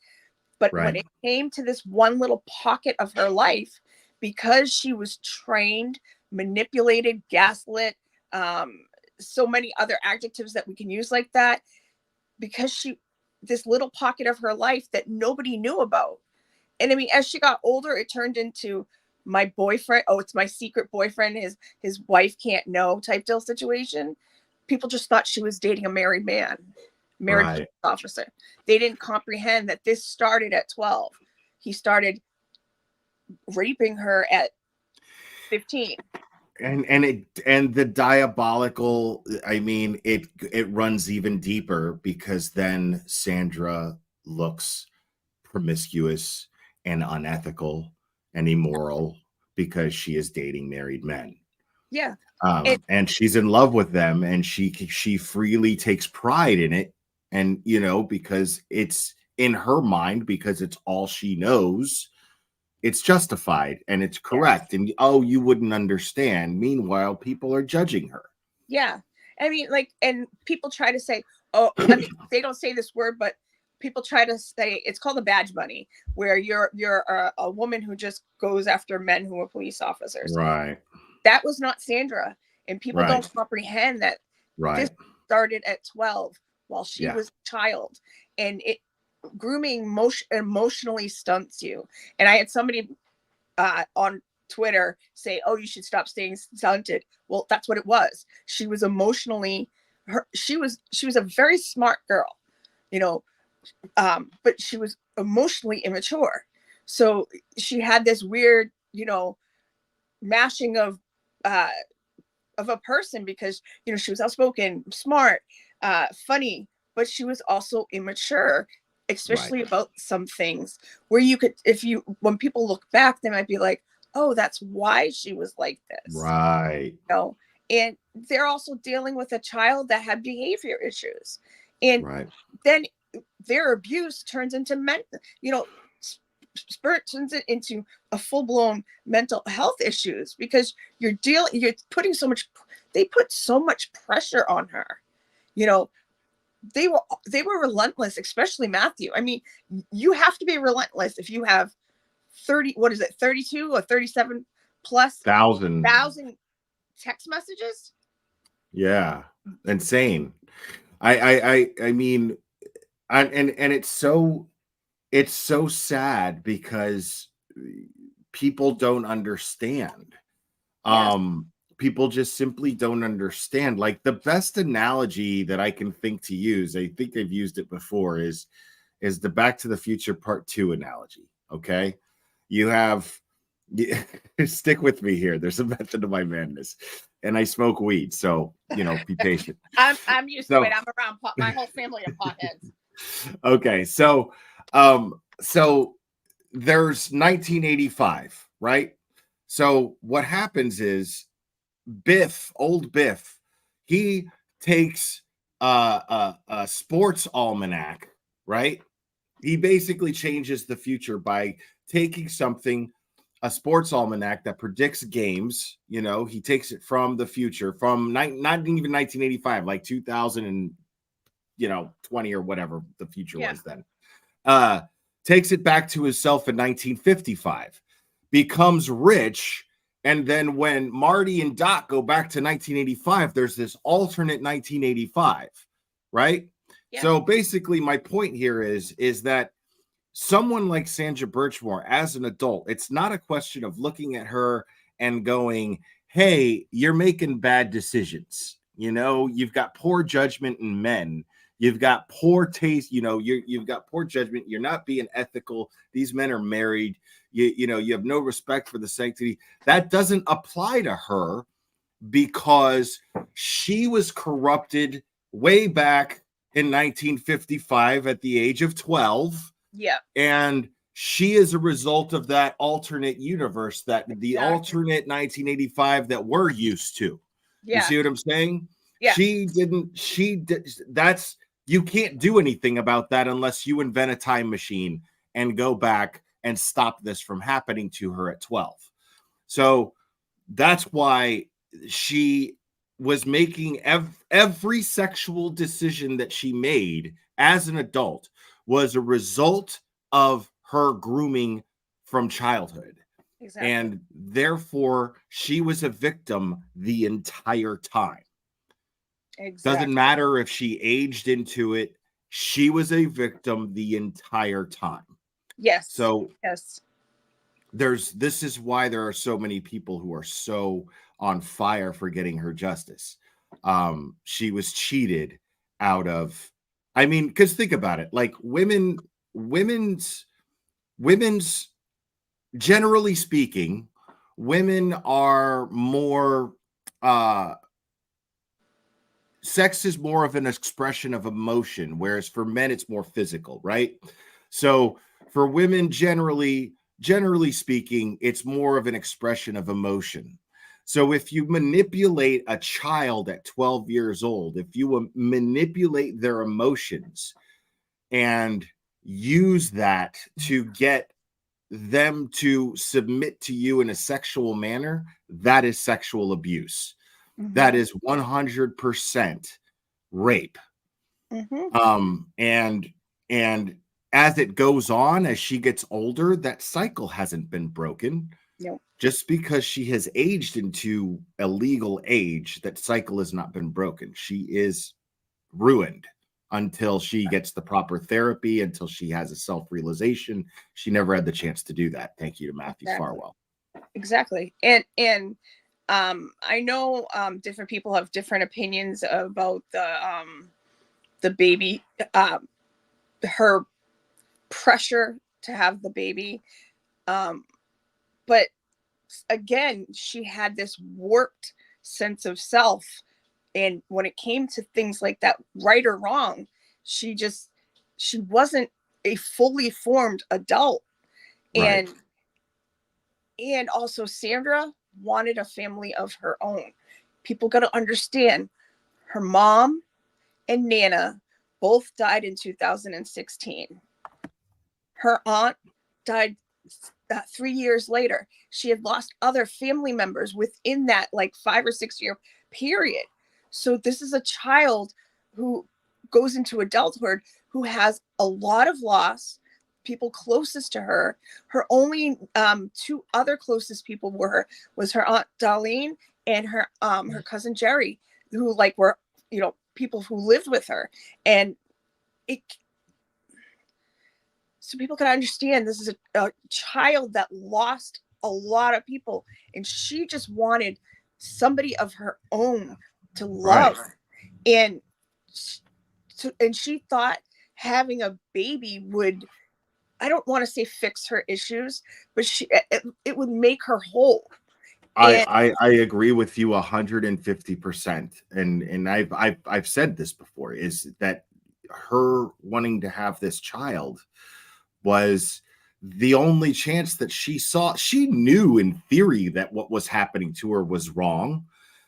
[SPEAKER 9] But when it came to this one little pocket of her life, because she was trained, manipulated, gaslit, so many other adjectives that we can use like that, because this little pocket of her life that nobody knew about. And I mean, as she got older, it turned into my boyfriend. Oh, it's my secret boyfriend. His wife can't know type deal situation. People just thought she was dating a married man, married officer. They didn't comprehend that this started at 12. He started raping her at 15.
[SPEAKER 1] And the diabolical, I mean, it runs even deeper, because then Sandra looks promiscuous and unethical and immoral because she is dating married men.
[SPEAKER 9] Yeah.
[SPEAKER 1] And she's in love with them, and she freely takes pride in it. And, you know, because it's in her mind, because it's all she knows, it's justified and it's correct. And, oh, you wouldn't understand. Meanwhile, people are judging her.
[SPEAKER 9] Yeah. I mean, like, and people try to say, oh, I mean, they don't say this word, but people try to say it's called a badge money, where you're a woman who just goes after men who are police officers.
[SPEAKER 1] Right.
[SPEAKER 9] That was not Sandra, and people
[SPEAKER 1] Right.
[SPEAKER 9] don't comprehend that
[SPEAKER 1] Right.
[SPEAKER 9] this started at 12 while she
[SPEAKER 1] Yeah.
[SPEAKER 9] was a child, and grooming emotionally stunts you. And I had somebody on Twitter say, "Oh, you should stop staying stunted." Well, that's what it was. She was emotionally, she was a very smart girl, you know, but she was emotionally immature. So she had this weird, you know, mashing of a person, because, you know, she was outspoken, smart, funny, but she was also immature, especially about some things where you could, when people look back, they might be like, oh, that's why she was like this.
[SPEAKER 1] Right.
[SPEAKER 9] You know? And they're also dealing with a child that had behavior issues. And then their abuse turns into you know, turns it into a full-blown mental health issues, because you're putting so much, they put so much pressure on her. You know, they were relentless, especially Matthew. I mean, you have to be relentless if you have 32 or 37 plus thousand text messages.
[SPEAKER 1] Yeah, insane. I mean, and it's so sad because people don't understand.
[SPEAKER 9] Yes.
[SPEAKER 1] People just simply don't understand. Like, the best analogy that I can think to use, I think I've used it before, is the Back to the Future Part 2 analogy. Okay, you have stick with me here. There's a method to my madness, and I smoke weed, so, you know, be patient.
[SPEAKER 9] I'm used to it. I'm around my whole family of potheads.
[SPEAKER 1] Okay, so there's 1985, right? So what happens is old Biff, he takes a sports almanac, right? He basically changes the future by taking a sports almanac that predicts games. You know, he takes it from the future, from not even 1985, like 2020 or whatever the future was then. Takes it back to himself in 1955, becomes rich. And then when Marty and Doc go back to 1985, there's this alternate 1985, right? Yeah. So basically my point here is that someone like Sandra Birchmore, as an adult, it's not a question of looking at her and going, hey, you're making bad decisions. You know, you've got poor judgment in men. You've got poor taste. You know, you've got poor judgment. You're not being ethical. These men are married. You know, you have no respect for the sanctity. That doesn't apply to her, because she was corrupted way back in 1955 at the age of 12.
[SPEAKER 9] Yeah.
[SPEAKER 1] And she is a result of that alternate universe, that the alternate 1985 that we're used to. Yeah. You see what I'm saying?
[SPEAKER 9] Yeah.
[SPEAKER 1] You can't do anything about that unless you invent a time machine and go back and stop this from happening to her at 12. So that's why she was making every sexual decision that she made as an adult was a result of her grooming from childhood. Exactly. And therefore she was a victim the entire time. Exactly. Doesn't matter if she aged into it. She was a victim the entire time.
[SPEAKER 9] Yes.
[SPEAKER 1] So
[SPEAKER 9] yes.
[SPEAKER 1] This is why there are so many people who are so on fire for getting her justice. She was cheated out of, I mean, because think about it, like women's generally speaking, women are more sex is more of an expression of emotion, whereas for men it's more physical, right? So for women, generally speaking, it's more of an expression of emotion. So if you manipulate a child at 12 years old, if you manipulate their emotions and use that to get them to submit to you in a sexual manner, that is sexual abuse. that is 100% rape. And as it goes on, as she gets older, that cycle hasn't been broken.
[SPEAKER 9] Nope.
[SPEAKER 1] Just because she has aged into a legal age, that cycle has not been broken. She is ruined until she gets the proper therapy, until she has a self-realization. She never had the chance to do that. Thank you to Matthew Farwell.
[SPEAKER 9] Exactly. And I know different people have different opinions about the baby, her pressure to have the baby. But again, she had this warped sense of self. And when it came to things like that, right or wrong, she wasn't a fully formed adult.
[SPEAKER 1] Right.
[SPEAKER 9] And also Sandra wanted a family of her own. People got to understand, her mom and Nana both died in 2016. Her aunt died 3 years later. She had lost other family members within that like 5 or 6 year period. So this is a child who goes into adulthood who has a lot of loss. People closest to her. Her only two other closest people was her aunt Darlene and her cousin Jerry, who like were, you know, people who lived with her. And so people can understand this is a child that lost a lot of people, and she just wanted somebody of her own to love. Right. And she thought having a baby would, I don't want to say fix her issues, but it would make her whole.
[SPEAKER 1] I agree with you 150%. And I've said this before, is that her wanting to have this child was the only chance that she saw. She knew in theory that what was happening to her was wrong.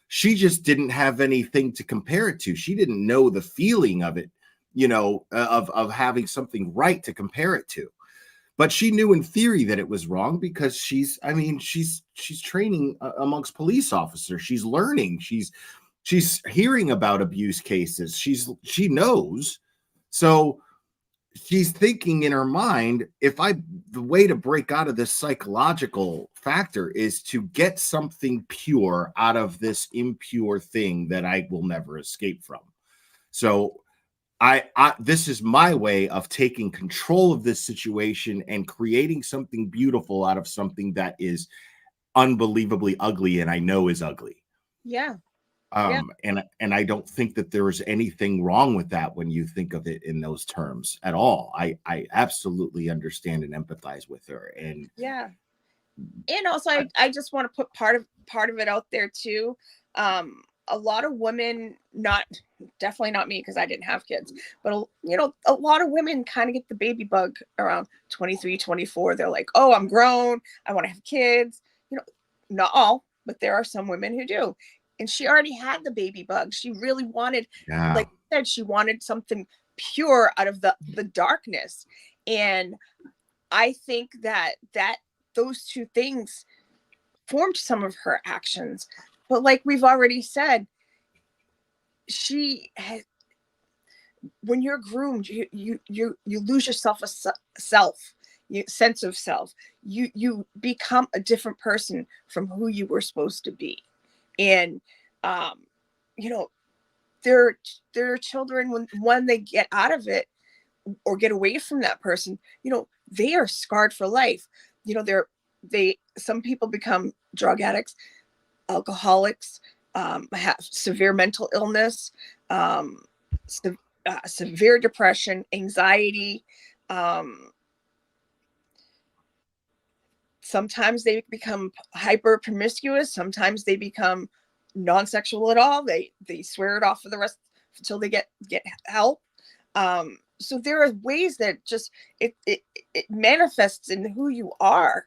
[SPEAKER 1] She just didn't have anything to compare it to. She didn't know the feeling of it, you know, of having something right to compare it to. But she knew in theory that it was wrong because she's training amongst police officers. She's learning. She's hearing about abuse cases. She knows. So she's thinking in her mind, the way to break out of this psychological factor is to get something pure out of this impure thing that I will never escape from. So this is my way of taking control of this situation and creating something beautiful out of something that is unbelievably ugly and I know is ugly.
[SPEAKER 9] Yeah.
[SPEAKER 1] And I don't think that there is anything wrong with that when you think of it in those terms at all. I absolutely understand and empathize with her. And
[SPEAKER 9] yeah. And also I just want to put part of it out there too. A lot of women, definitely not me because I didn't have kids, but you know, a lot of women kind of get the baby bug around 23, 24. They're like, oh, I'm grown, I want to have kids. You know, not all, but there are some women who do. And she already had the baby bug. She really wanted, like I said, she wanted something pure out of the darkness. And I think that those two things formed some of her actions. But like we've already said, when you're groomed, you lose your sense of self. You become a different person from who you were supposed to be. And you know, there are children when they get out of it or get away from that person, you know, they are scarred for life. You know, some people become drug addicts, alcoholics, have severe mental illness, severe depression, anxiety. Sometimes they become hyper promiscuous. Sometimes they become non-sexual at all. They swear it off for the rest until they get help. So there are ways that just it manifests in who you are.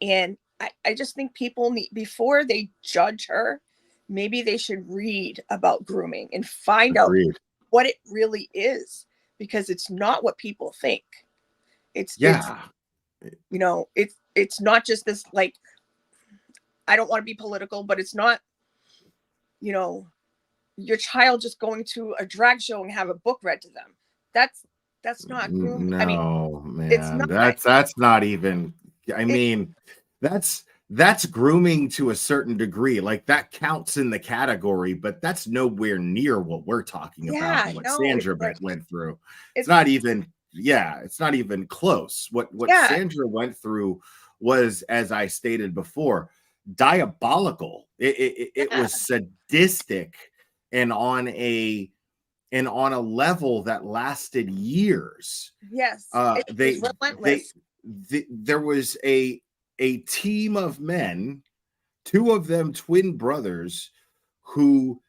[SPEAKER 9] And I just think people need, before they judge her, maybe they should read about grooming and find out what it really is, because it's not what people think. It's you know, it's not just this, like, I don't want to be political, but it's not you know, your child just going to a drag show and have a book read to them. That's not grooming. I mean,
[SPEAKER 1] No,
[SPEAKER 9] it's
[SPEAKER 1] man,
[SPEAKER 9] not.
[SPEAKER 1] that's not even. I mean, that's grooming to a certain degree. Like that counts in the category, but that's nowhere near what we're talking about
[SPEAKER 9] Yeah,
[SPEAKER 1] and what
[SPEAKER 9] no, it's
[SPEAKER 1] Sandra
[SPEAKER 9] like,
[SPEAKER 1] went through. It's
[SPEAKER 9] it's
[SPEAKER 1] not even. Yeah, it's not even close. What
[SPEAKER 9] yeah,
[SPEAKER 1] Sandra went through was, as I stated before, diabolical. It
[SPEAKER 9] yeah,
[SPEAKER 1] was sadistic and on a level that lasted years.
[SPEAKER 9] yes. It
[SPEAKER 1] They
[SPEAKER 9] was relentless.
[SPEAKER 1] there was a team of men, two of them twin brothers, who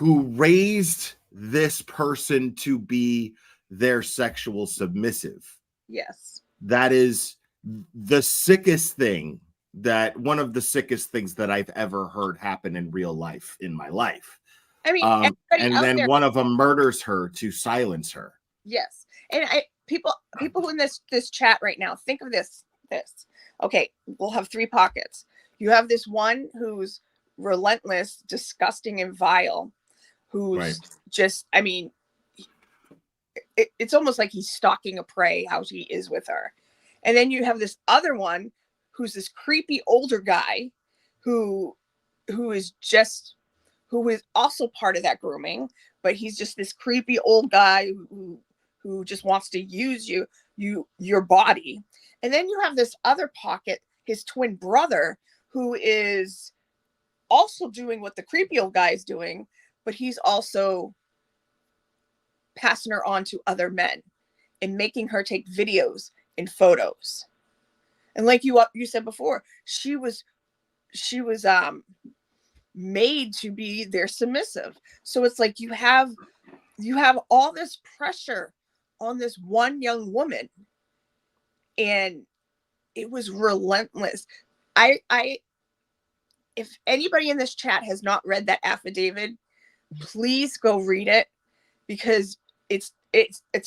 [SPEAKER 1] raised this person to be their sexual submissive.
[SPEAKER 9] Yes.
[SPEAKER 1] That is the sickest thing, one of the sickest things that I've ever heard happen in real life in my life.
[SPEAKER 9] I mean, everybody
[SPEAKER 1] And
[SPEAKER 9] out
[SPEAKER 1] then
[SPEAKER 9] there.
[SPEAKER 1] one of them murders her to silence her.
[SPEAKER 9] Yes. And people in this chat right now, think of this. Okay, we'll have three pockets. You have this one who's relentless, disgusting, and vile, who's
[SPEAKER 1] Right.
[SPEAKER 9] just, I mean, it's almost like he's stalking a prey, how he is with her. And then you have this other one who's this creepy older guy who is also part of that grooming, but he's just this creepy old guy who just wants to use your body. And then you have this other pocket, his twin brother, who is also doing what the creepy old guy is doing, but he's also passing her on to other men and making her take videos and photos. And like you said before, she was made to be their submissive. So it's like you have all this pressure on this one young woman, and it was relentless. If anybody in this chat has not read that affidavit, please go read it, because it's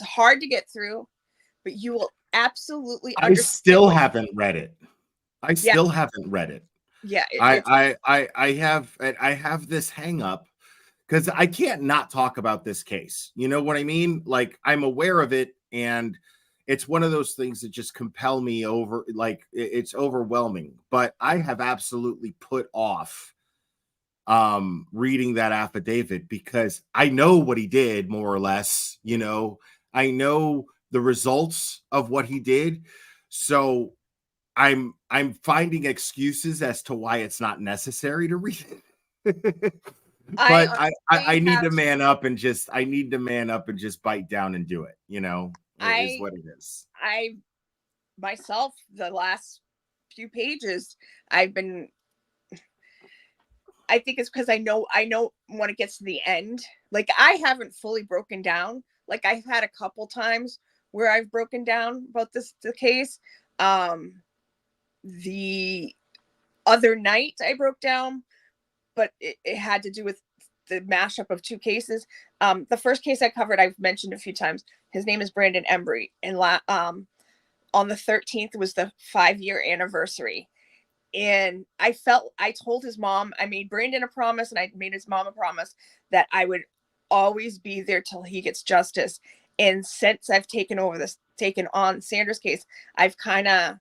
[SPEAKER 9] hard to get through, but you will absolutely
[SPEAKER 1] I
[SPEAKER 9] understand.
[SPEAKER 1] still haven't read it. I
[SPEAKER 9] Yeah.
[SPEAKER 1] still haven't read it.
[SPEAKER 9] Yeah,
[SPEAKER 1] I have this hang up because I can't not talk about this case. You know what I mean? Like, I'm aware of it, and it's one of those things that just compel me over. Like, it's overwhelming. But I have absolutely put off reading that affidavit because I know what he did, more or less. You know, I know the results of what he did. So I'm finding excuses as to why it's not necessary to read it. But I need to man up and just bite down and do it. You know, is what it is.
[SPEAKER 9] I myself, the last few pages, I think it's because I know when it gets to the end, like, I haven't fully broken down. Like, I've had a couple times where I've broken down about the case. The other night I broke down, but it had to do with the mashup of two cases. The first case I covered, I've mentioned a few times. His name is Brandon Embry, and on the 13th was the 5-year anniversary. And I told his mom, I made Brandon a promise, and I made his mom a promise that I would always be there till he gets justice. And since I've taken on Sandra's case, I've kind of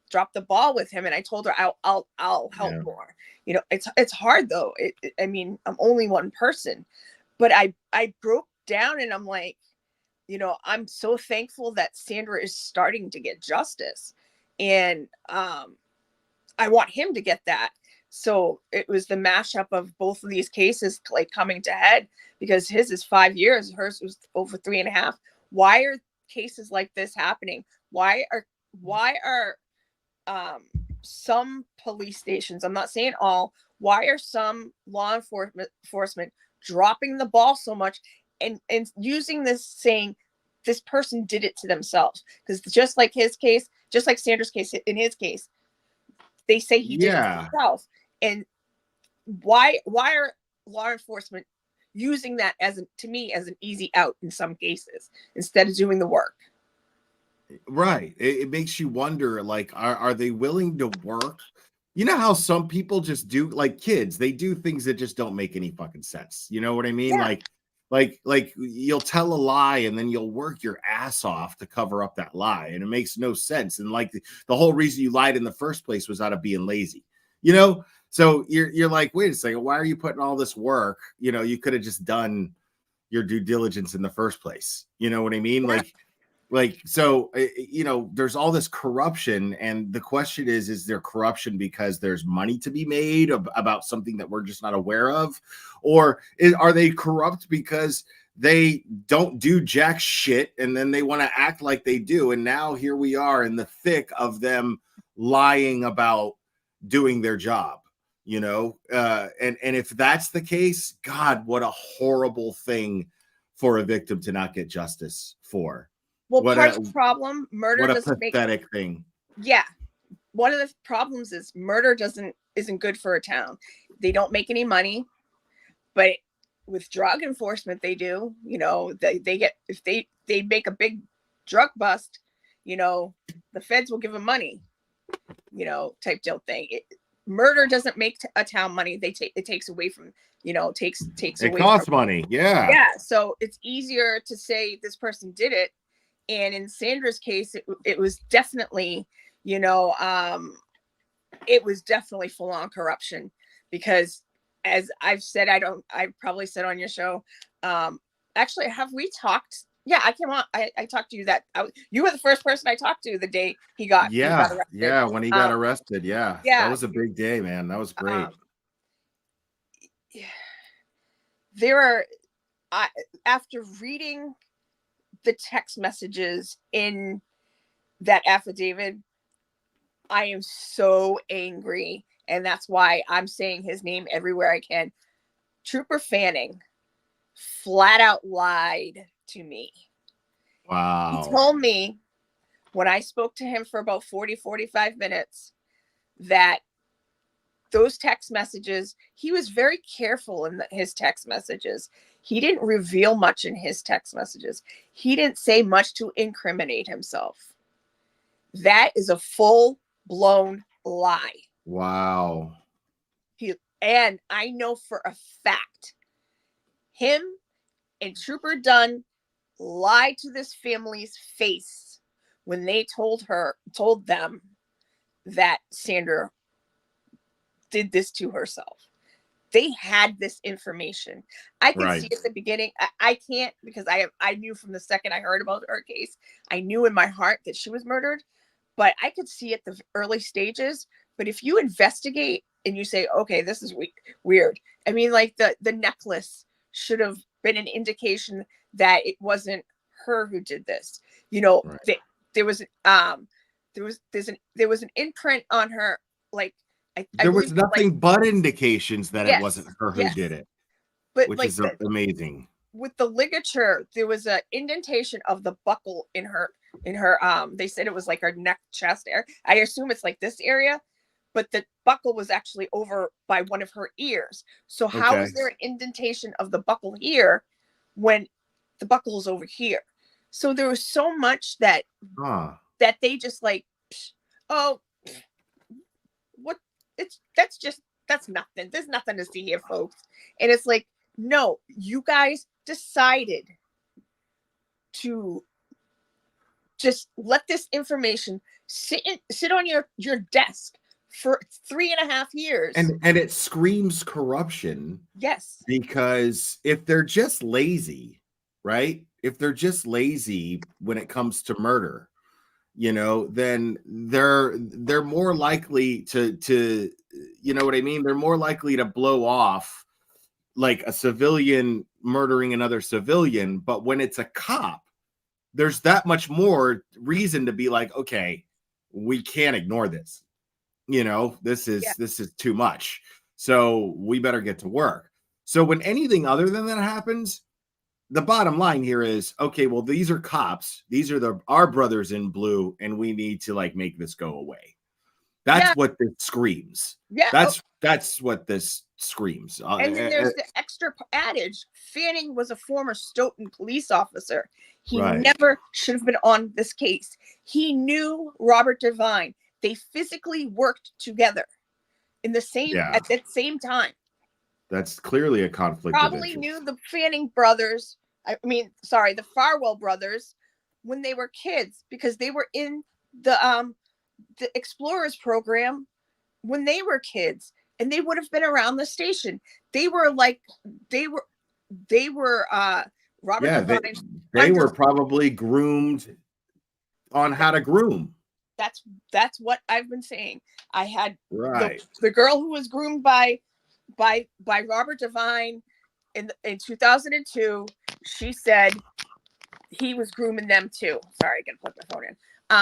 [SPEAKER 9] dropped the ball with him, and I told her I'll help more. You know, it's hard though. I mean, I'm only one person, but I broke down, and I'm like, you know, I'm so thankful that Sandra is starting to get justice, and I want him to get that. So it was the mashup of both of these cases, like, coming to head, because his is 5 years, hers was over 3.5. Why are cases like this happening? Why are some police stations, I'm not saying all, why are some law enforcement dropping the ball so much and using this, saying this person did it to themselves? Because just like his case, just like Sandra's case, in his case, they say he did it to himself. And why are law enforcement using that to me as an easy out in some cases instead of doing the work?
[SPEAKER 1] Right. It makes you wonder, like, are they willing to work you know how some people just do, like kids, they do things that just don't make any fucking sense. You know what I mean?
[SPEAKER 9] Yeah.
[SPEAKER 1] Like you'll tell a lie and then you'll work your ass off to cover up that lie, and it makes no sense. And like the whole reason you lied in the first place was out of being lazy, you know? So you're like, wait a second, why are you putting all this work? You know, you could have just done your due diligence in the first place. You know what I mean?
[SPEAKER 9] Yeah.
[SPEAKER 1] Like, so, you know, there's all this corruption. And the question is there corruption because there's money to be made about something that we're just not aware of? Or are they corrupt because they don't do jack shit and then they want to act like they do? And now here we are in the thick of them lying about doing their job, you know? And if that's the case, God, what a horrible thing for a victim to not get justice for.
[SPEAKER 9] Well,
[SPEAKER 1] What
[SPEAKER 9] part
[SPEAKER 1] a-
[SPEAKER 9] of the problem, murder
[SPEAKER 1] What a
[SPEAKER 9] doesn't make.
[SPEAKER 1] pathetic thing.
[SPEAKER 9] Yeah, one of the problems is murder isn't good for a town. They don't make any money, but with drug enforcement, they do. You know, they get, if they make a big drug bust, you know, the feds will give them money, you know, type deal thing. Murder doesn't make a town money. It takes away from, you know, takes
[SPEAKER 1] It
[SPEAKER 9] away
[SPEAKER 1] costs
[SPEAKER 9] from
[SPEAKER 1] money. Yeah.
[SPEAKER 9] Yeah, so it's easier to say this person did it. And in Sandra's case, it was definitely, you know, it was definitely full on corruption, because as I've said, I probably said on your show, actually, have we talked? Yeah, I came on. I talked to you you were the first person I talked to the day he got arrested.
[SPEAKER 1] Yeah, when he got arrested. Yeah.
[SPEAKER 9] Yeah.
[SPEAKER 1] That was a big day, man. That was great.
[SPEAKER 9] After reading the text messages in that affidavit, I am so angry, and that's why I'm saying his name everywhere I can. Trooper Fanning flat out lied to me.
[SPEAKER 1] Wow.
[SPEAKER 9] He told me when I spoke to him for about 45 minutes that those text messages, he was very careful in his text messages. He didn't reveal much in his text messages. He didn't say much to incriminate himself. That is a full-blown lie.
[SPEAKER 1] Wow.
[SPEAKER 9] And I know for a fact, him and Trooper Dunn lied to this family's face when they told them that Sandra did this to herself. They had this information. I could see at the beginning. I can't, because I knew from the second I heard about her case, I knew in my heart that she was murdered, but I could see at the early stages. But if you investigate and you say, okay, this is weird. I mean, like the necklace should have been an indication that it wasn't her who did this. You know, there was an imprint on her, like,
[SPEAKER 1] there was nothing but indications that it wasn't her who did it,
[SPEAKER 9] but
[SPEAKER 1] which is amazing.
[SPEAKER 9] With the ligature, there was an indentation of the buckle in her. They said it was like her neck, chest area. I assume it's like this area, but the buckle was actually over by one of her ears. So how is there an indentation of the buckle here when the buckle is over here? So there was so much that they just like, oh, what? That's nothing. There's nothing to see here, folks. And it's like, no, you guys decided to just let this information sit on your desk for 3.5 years.
[SPEAKER 1] And it screams corruption.
[SPEAKER 9] Yes.
[SPEAKER 1] Because if they're just lazy, right? If they're just lazy when it comes to murder, you know, then they're more likely to you know what I mean? They're more likely to blow off like a civilian murdering another civilian. But when it's a cop, there's that much more reason to be like, okay, we can't ignore this. You know, this is too much. So we better get to work. So when anything other than that happens, the bottom line here is, okay, well, these are cops. These are our brothers in blue, and we need to like make this go away. That's what this screams.
[SPEAKER 9] Yeah.
[SPEAKER 1] That's what this screams.
[SPEAKER 9] And then there's the extra adage. Fanning was a former Stoughton police officer. He never should have been on this case. He knew Robert Devine. They physically worked together. in the same
[SPEAKER 1] Yeah.
[SPEAKER 9] at that same time.
[SPEAKER 1] That's clearly a conflict of
[SPEAKER 9] Probably
[SPEAKER 1] interest.
[SPEAKER 9] knew the Fanning brothers. The Farwell brothers when they were kids because they were in the Explorers program when they were kids, and they would have been around the station. They were Robert
[SPEAKER 1] Yeah,
[SPEAKER 9] Devine.
[SPEAKER 1] they were probably groomed on how to groom.
[SPEAKER 9] That's what I've been saying. I had
[SPEAKER 1] Right.
[SPEAKER 9] the girl who was groomed by Robert Devine in 2002. She said he was grooming them too. Sorry, I gotta plug my phone in.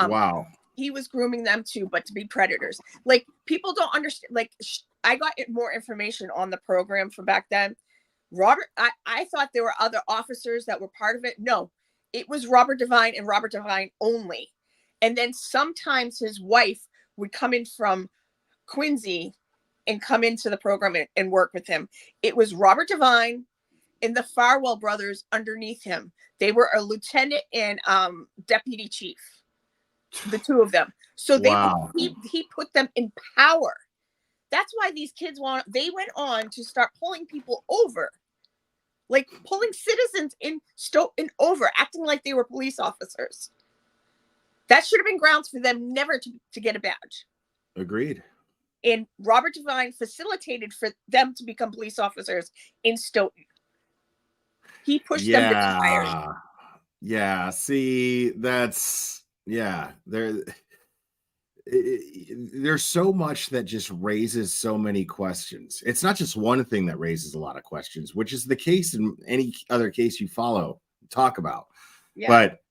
[SPEAKER 1] Wow.
[SPEAKER 9] He was grooming them too, but to be predators. Like, people don't understand. Like, I got more information on the program from back then. Robert, I thought there were other officers that were part of it. No, it was Robert Devine and Robert Devine only. And then sometimes his wife would come in from Quincy and come into the program and work with him. It was Robert Devine and the Farwell brothers underneath him. They were a lieutenant and deputy chief, the two of them. So
[SPEAKER 1] Wow.
[SPEAKER 9] he put them in power. That's why these kids they went on to start pulling people over, like pulling citizens in over, acting like they were police officers. That should have been grounds for them never to get a badge.
[SPEAKER 1] Agreed.
[SPEAKER 9] And Robert Devine facilitated for them to become police officers in Stoughton. He pushed them to be hired.
[SPEAKER 1] Yeah. See, there's so much that just raises so many questions. It's not just one thing that raises a lot of questions, which is the case in any other case you talk about.
[SPEAKER 9] Yeah.
[SPEAKER 1] But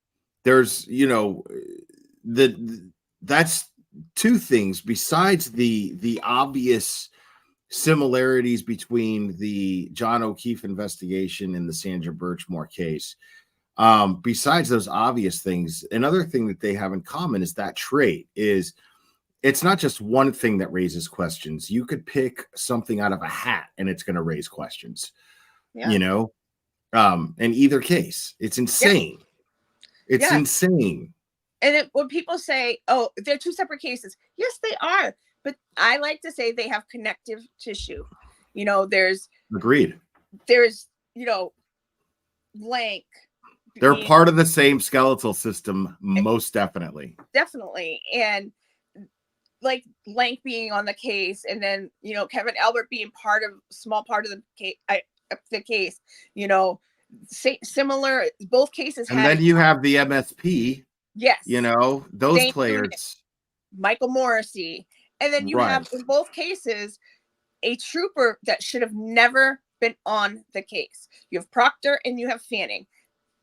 [SPEAKER 1] there's, that's two things besides the obvious similarities between the John O'Keefe investigation and the Sandra Birchmore case. Besides those obvious things, another thing that they have in common is that trait is it's not just one thing that raises questions. You could pick something out of a hat and it's going to raise questions, in either case. It's insane. Yeah. It's insane.
[SPEAKER 9] And when people say, oh, they're two separate cases. Yes, they are. But I like to say they have connective tissue. There's
[SPEAKER 1] agreed.
[SPEAKER 9] There's, Blank.
[SPEAKER 1] They're part of the same skeletal system, most definitely.
[SPEAKER 9] Definitely. And like Blank being on the case, and then, Kevin Albert being small part of the case, similar, both cases.
[SPEAKER 1] And then you have the MSP.
[SPEAKER 9] Yes.
[SPEAKER 1] Those
[SPEAKER 9] Same
[SPEAKER 1] players.
[SPEAKER 9] unit. Michael Morrissey. And then you have, in both cases, a trooper that should have never been on the case. You have Proctor and you have Fanning.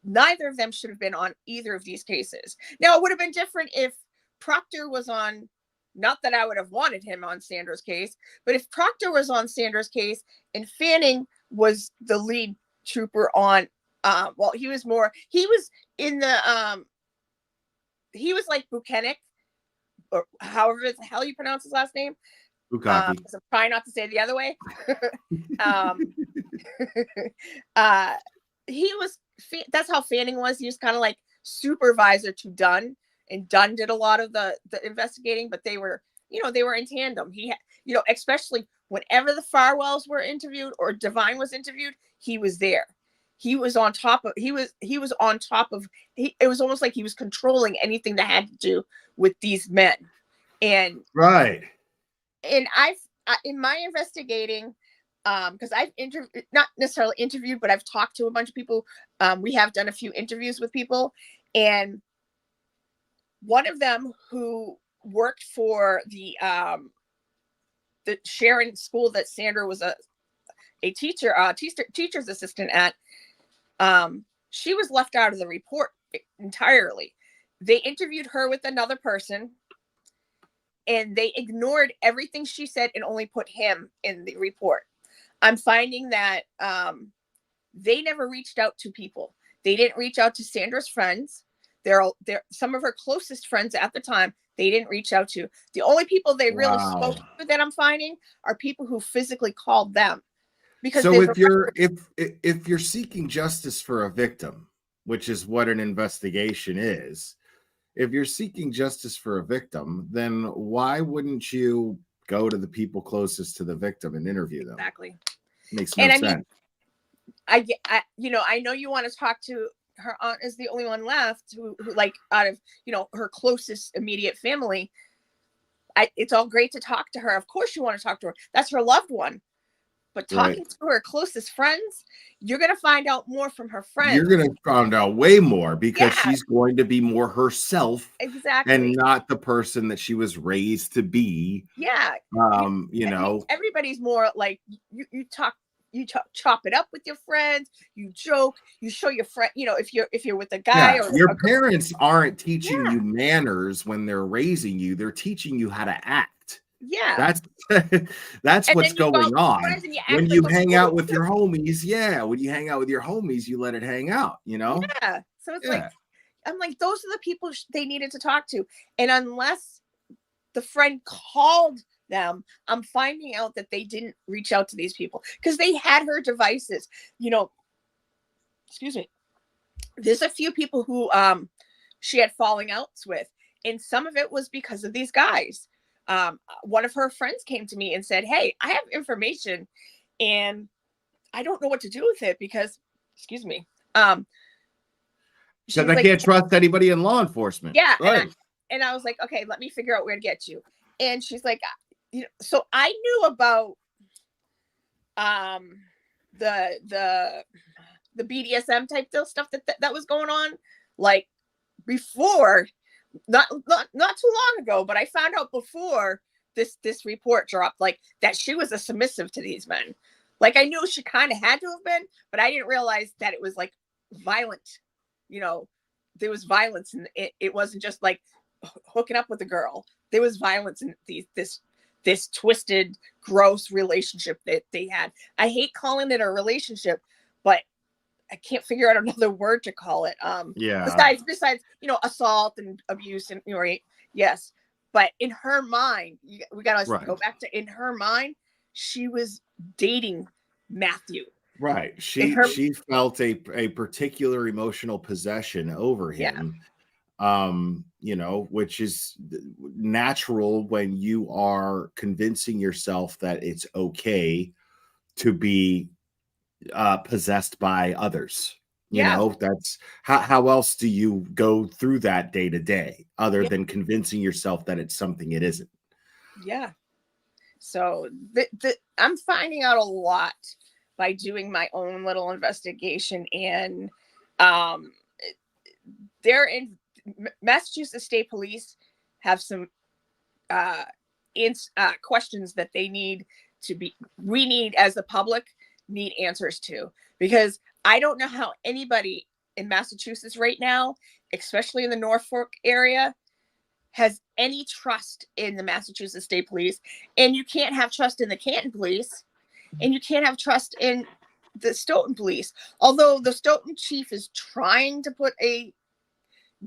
[SPEAKER 9] Neither of them should have been on either of these cases. Now, it would have been different if Proctor was on, not that I would have wanted him on Sandra's case, but if Proctor was on Sandra's case and Fanning was the lead trooper on, he was in the, he was like Buchanan, or however the hell you pronounce his last name. So try not to say it the other way. That's how Fanning was. He was kind of like supervisor to Dunn, and Dunn did a lot of the investigating, but they were in tandem. He had, especially whenever the Farwells were interviewed or Devine was interviewed, he was there. He was on top of, it was almost like he was controlling anything that had to do with these men. And
[SPEAKER 1] right.
[SPEAKER 9] And in my investigating, because I've not necessarily interviewed, but I've talked to a bunch of people. We have done a few interviews with people, and one of them who worked for the Sharon school that Sandra was a teacher's assistant at, she was left out of the report entirely. They interviewed her with another person, and they ignored everything she said and only put him in the report. I'm finding that they never reached out to people. They didn't reach out to Sandra's friends. They're some of her closest friends at the time. They didn't reach out to. The only people they really spoke to that I'm finding are people who physically called them. Because
[SPEAKER 1] so if you're seeking justice for a victim, which is what an investigation is, if you're seeking justice for a victim, then why wouldn't you go to the people closest to the victim and interview them.
[SPEAKER 9] Exactly.
[SPEAKER 1] Makes no
[SPEAKER 9] And I
[SPEAKER 1] sense.
[SPEAKER 9] mean, I know you want to talk to her aunt is the only one left who like out of, her closest immediate family. It's all great to talk to her. Of course you want to talk to her. That's her loved one. But talking to her closest friends, you're going to find out more from her friends.
[SPEAKER 1] You're going to find out way more because
[SPEAKER 9] Yeah.
[SPEAKER 1] she's going to be more herself.
[SPEAKER 9] Exactly.
[SPEAKER 1] And not the person that she was raised to be.
[SPEAKER 9] Yeah. Everybody's more like you chop it up with your friends, you joke, you show your friend, if you're with a guy or
[SPEAKER 1] your parents aren't teaching you manners when they're raising you, they're teaching you how to act.
[SPEAKER 9] Yeah,
[SPEAKER 1] that's
[SPEAKER 9] and
[SPEAKER 1] what's going on. When you hang out with your homies, you let it hang out,
[SPEAKER 9] Yeah, so it's like, I'm like, those are the people they needed to talk to, and unless the friend called them, I'm finding out that they didn't reach out to these people because they had her devices. Excuse me. There's a few people who she had falling outs with, and some of it was because of these guys. One of her friends came to me and said, "Hey, I have information and I don't know what to do with it because," excuse me.
[SPEAKER 1] Because I can't trust anybody in law enforcement.
[SPEAKER 9] Yeah.
[SPEAKER 1] Right.
[SPEAKER 9] And I was like, okay, let me figure out where to get you. And she's like, so I knew about the BDSM type stuff that was going on like before, not too long ago, but I found out before this report dropped, like that she was a submissive to these men. Like I knew she kind of had to have been, but I didn't realize that it was like violent. There was violence, and it wasn't just like hooking up with a girl. There was violence in this twisted, gross relationship that they had. I hate calling it a relationship, but I can't figure out another word to call it. Besides, assault and abuse and right. Yes. But in her mind, we got to go back to, in her mind, she was dating Matthew.
[SPEAKER 1] Right. She felt a particular emotional possession over him. Which is natural when you are convincing yourself that it's okay to be possessed by others. That's how else do you go through that day to day other than convincing yourself that it's something it isn't? Yeah.
[SPEAKER 9] So I'm finding out a lot by doing my own little investigation, and they're in Massachusetts State Police have some questions that they need we need as the public need answers to, because I don't know how anybody in Massachusetts right now, especially in the Norfolk area, has any trust in the Massachusetts State Police. And you can't have trust in the Canton Police, and you can't have trust in the Stoughton Police. Although the Stoughton chief is trying to put a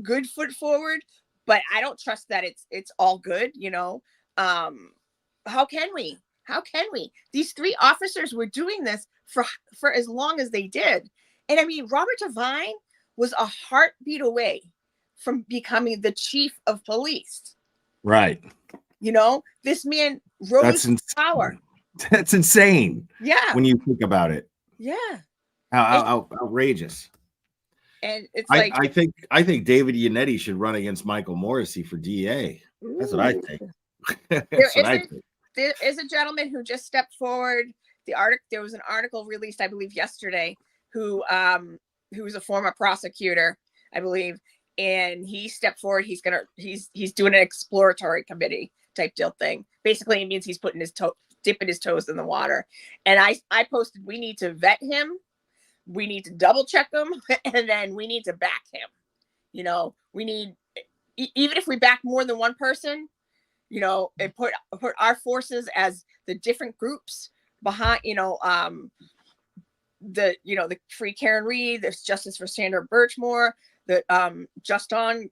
[SPEAKER 9] good foot forward, but I don't trust that it's all good, How can we? These 3 officers were doing this for as long as they did. And I mean, Robert Devine was a heartbeat away from becoming the chief of police.
[SPEAKER 1] Right.
[SPEAKER 9] This man rose to power.
[SPEAKER 1] That's insane.
[SPEAKER 9] Yeah.
[SPEAKER 1] When you think about it.
[SPEAKER 9] Yeah.
[SPEAKER 1] How outrageous.
[SPEAKER 9] And it's
[SPEAKER 1] I think David Yannetti should run against Michael Morrissey for DA. That's what I think.
[SPEAKER 9] There is a gentleman who just stepped forward. There was an article released, I believe, yesterday, who's a former prosecutor, I believe, and he stepped forward. He's doing an exploratory committee type deal thing. Basically, it means he's putting dipping his toes in the water. And I posted, we need to vet him, we need to double check him, and then we need to back him. We need, even if we back more than one person, and put our forces as the different groups behind, the Free Karen Reed, there's Justice for Sandra Birchmore, the Just On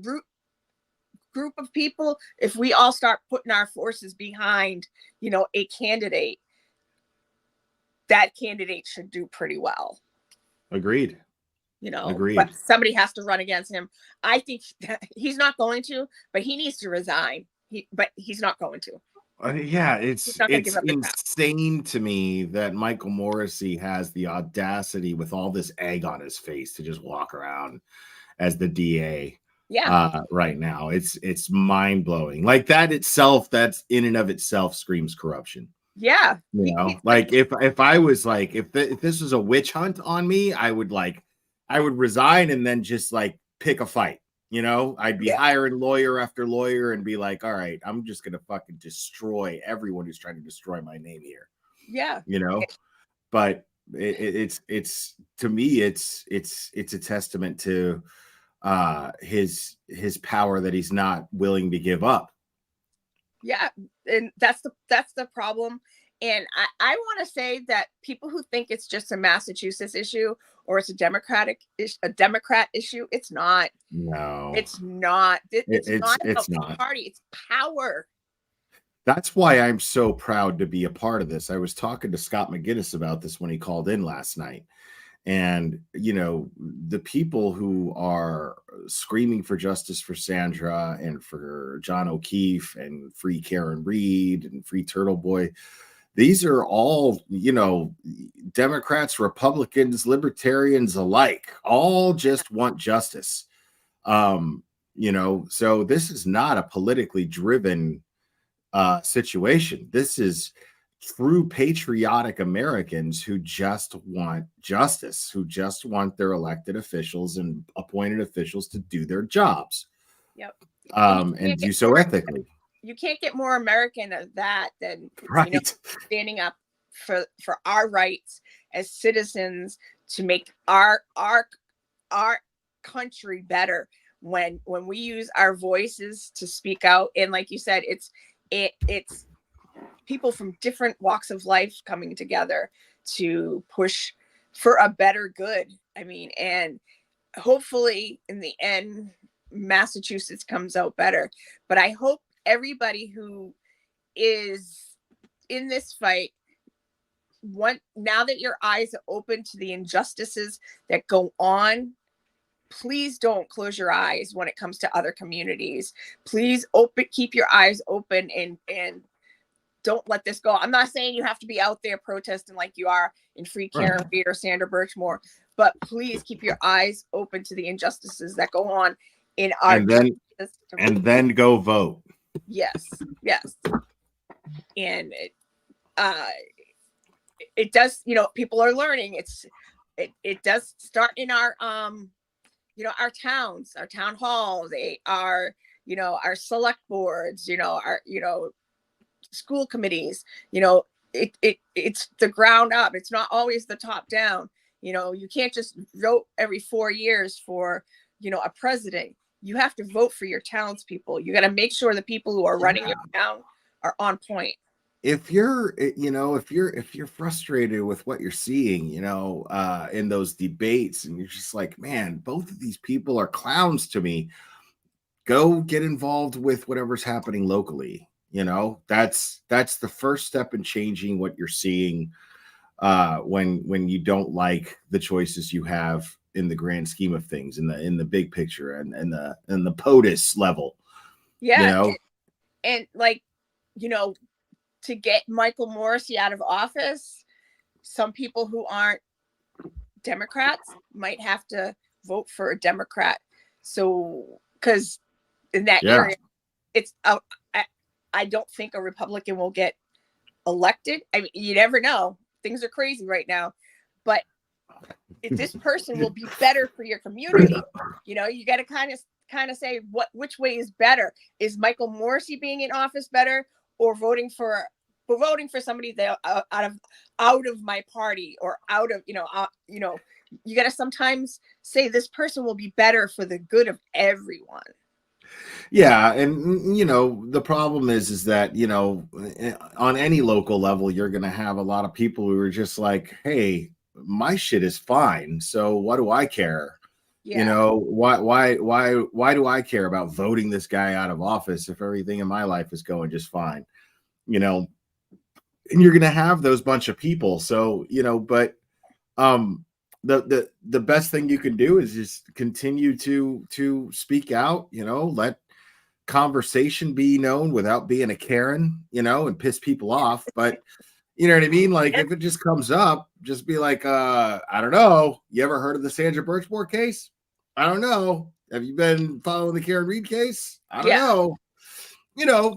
[SPEAKER 9] group of people. If we all start putting our forces behind, a candidate, that candidate should do pretty well.
[SPEAKER 1] Agreed. Agreed.
[SPEAKER 9] But somebody has to run against him. I think he's not going to, but he needs to resign. but he's not going to.
[SPEAKER 1] Yeah,
[SPEAKER 9] He's not gonna
[SPEAKER 1] it's
[SPEAKER 9] give up the town.
[SPEAKER 1] insane to me that Michael Morrissey has the audacity with all this egg on his face to just walk around as the DA
[SPEAKER 9] Yeah,
[SPEAKER 1] right now. It's mind-blowing. Like that itself, that's in and of itself screams corruption.
[SPEAKER 9] yeah.
[SPEAKER 1] You know, like if I was like if this was a witch hunt on me, I would resign and then just like pick a fight. You know, I'd be
[SPEAKER 9] Yeah.
[SPEAKER 1] hiring lawyer after lawyer and be like, all right, I'm just gonna fucking destroy everyone who's trying to destroy my name here.
[SPEAKER 9] Yeah.
[SPEAKER 1] You know, but it's to me, it's a testament to his power that he's not willing to give up.
[SPEAKER 9] Yeah, and that's the problem. And I want to say that people who think it's just a Massachusetts issue or it's a Democrat issue, it's not.
[SPEAKER 1] No,
[SPEAKER 9] It's not. It's not about
[SPEAKER 1] it's not.
[SPEAKER 9] party. It's power.
[SPEAKER 1] That's why I'm so proud to be a part of this. I was talking to Scott McGinnis about this when he called in last night. And, you know, the people who are screaming for justice for Sandra and for John O'Keefe and free Karen Reed and free Turtle Boy, these are all, you know, Democrats, Republicans, libertarians alike, all just want justice. You know, so this is not a politically driven situation. This is true patriotic Americans who just want justice, who just want their elected officials and appointed officials to do their jobs.
[SPEAKER 9] Yep.
[SPEAKER 1] And do so ethically.
[SPEAKER 9] You can't get more American than that than
[SPEAKER 1] Right.
[SPEAKER 9] you know, standing up for our rights as citizens to make our country better when we use our voices to speak out. And like you said, it's people from different walks of life coming together to push for a better good. I mean, and hopefully in the end, Massachusetts comes out better. But I hope everybody who is in this fight, now that your eyes are open to the injustices that go on, please don't close your eyes when it comes to other communities. Please keep your eyes open and don't let this go. I'm not saying you have to be out there protesting like you are in Free Karen Reed or Sandra Birchmore, but please keep your eyes open to the injustices that go on in our
[SPEAKER 1] and then go vote.
[SPEAKER 9] Yes. And it does, you know, people are learning. It does start in our you know, our towns, our town halls, you know, our select boards, you know, our, you know, school committees, you know, it's the ground up. It's not always the top down. You know, you can't just vote every 4 years for, you know, a president. You have to vote for your townspeople. You got to make sure the people who are running your town are on point.
[SPEAKER 1] If you're, you know, if you're frustrated with what you're seeing, you know, in those debates, and you're just like, man, both of these people are clowns to me, go get involved with whatever's happening locally. You know, that's the first step in changing what you're seeing when you don't like the choices you have in the grand scheme of things, in the big picture and the POTUS level.
[SPEAKER 9] Yeah,
[SPEAKER 1] you know?
[SPEAKER 9] and like, you know, to get Michael Morrissey out of office, some people who aren't Democrats might have to vote for a Democrat. So, because in that area, it's I don't think a Republican will get elected. I mean, you never know. Things are crazy right now, but if this person will be better for your community, you know, you got to kind of say which way is better. Is Michael Morrissey being in office better, or voting for somebody that out of my party, or out of, you know, you got to sometimes say this person will be better for the good of everyone.
[SPEAKER 1] Yeah, and you know, the problem is that, you know, on any local level, you're going to have a lot of people who are just like, hey, my shit is fine, so what do I care?
[SPEAKER 9] Yeah.
[SPEAKER 1] You know, why do I care about voting this guy out of office if everything in my life is going just fine? You know, and you're going to have those bunch of people. So, you know, but the best thing you can do is just continue to speak out, you know, let conversation be known without being a Karen, and piss people off. But you know what I mean? Like if it just comes up, just be like, I don't know. You ever heard of the Sandra Birchmore case? I don't know. Have you been following the Karen Reed case? I don't know.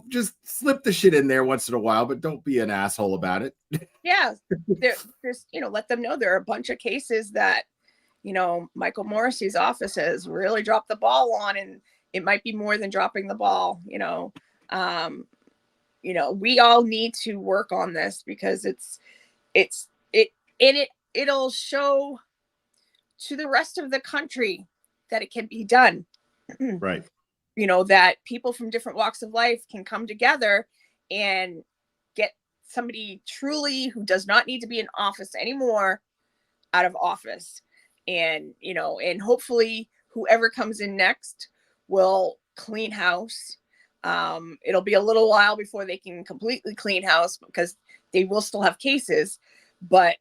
[SPEAKER 1] Just slip the shit in there once in a while, but don't be an asshole about it.
[SPEAKER 9] Yeah. There's, let them know there are a bunch of cases that, Michael Morrissey's office has really dropped the ball on, and it might be more than dropping the ball. We all need to work on this because it'll show to the rest of the country that it can be done.
[SPEAKER 1] Right.
[SPEAKER 9] That people from different walks of life can come together and get somebody truly who does not need to be in office anymore out of office. And, and hopefully whoever comes in next will clean house. It'll be a little while before they can completely clean house because they will still have cases, but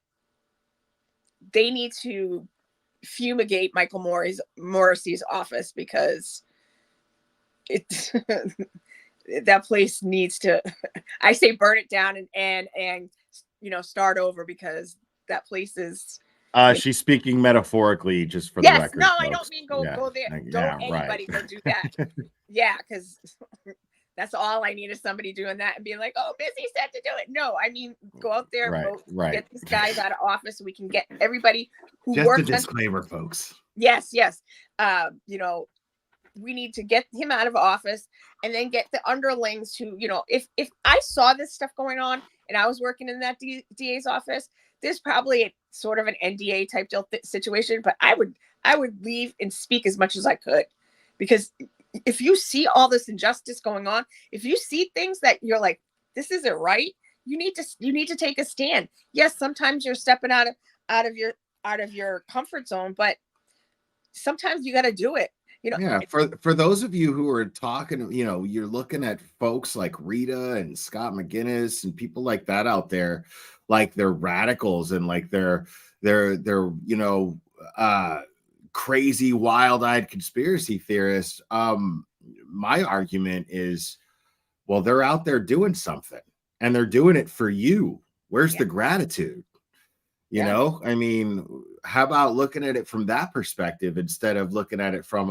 [SPEAKER 9] they need to fumigate Michael Morrissey's office because it's that place needs to, I say burn it down and start over because that place is.
[SPEAKER 1] She's speaking metaphorically, just for
[SPEAKER 9] yes,
[SPEAKER 1] the record.
[SPEAKER 9] No,
[SPEAKER 1] folks.
[SPEAKER 9] I don't mean go there.
[SPEAKER 1] Yeah,
[SPEAKER 9] Don't anybody
[SPEAKER 1] right.
[SPEAKER 9] go do that. Yeah, because that's all I need is somebody doing that and being like, "Oh, Busy said to do it." No, I mean go out there, vote, get these guys out of office so we can get everybody who
[SPEAKER 1] just
[SPEAKER 9] works.
[SPEAKER 1] a disclaimer, folks.
[SPEAKER 9] Yes. We need to get him out of office and then get the underlings who, if I saw this stuff going on and I was working in that DA's office, there's probably sort of an NDA type deal situation, but I would leave and speak as much as I could, because if you see all this injustice going on, if you see things that you're like, this isn't right, you need to take a stand. Yes, sometimes you're stepping out of your comfort zone, but sometimes you got to do it.
[SPEAKER 1] Yeah, for those of you who are talking, you're looking at folks like Rita and Scott McGinnis and people like that out there, like they're radicals and like they're crazy, wild-eyed conspiracy theorists. My argument is, well, they're out there doing something and they're doing it for you. Where's the gratitude? I mean, how about looking at it from that perspective instead of looking at it from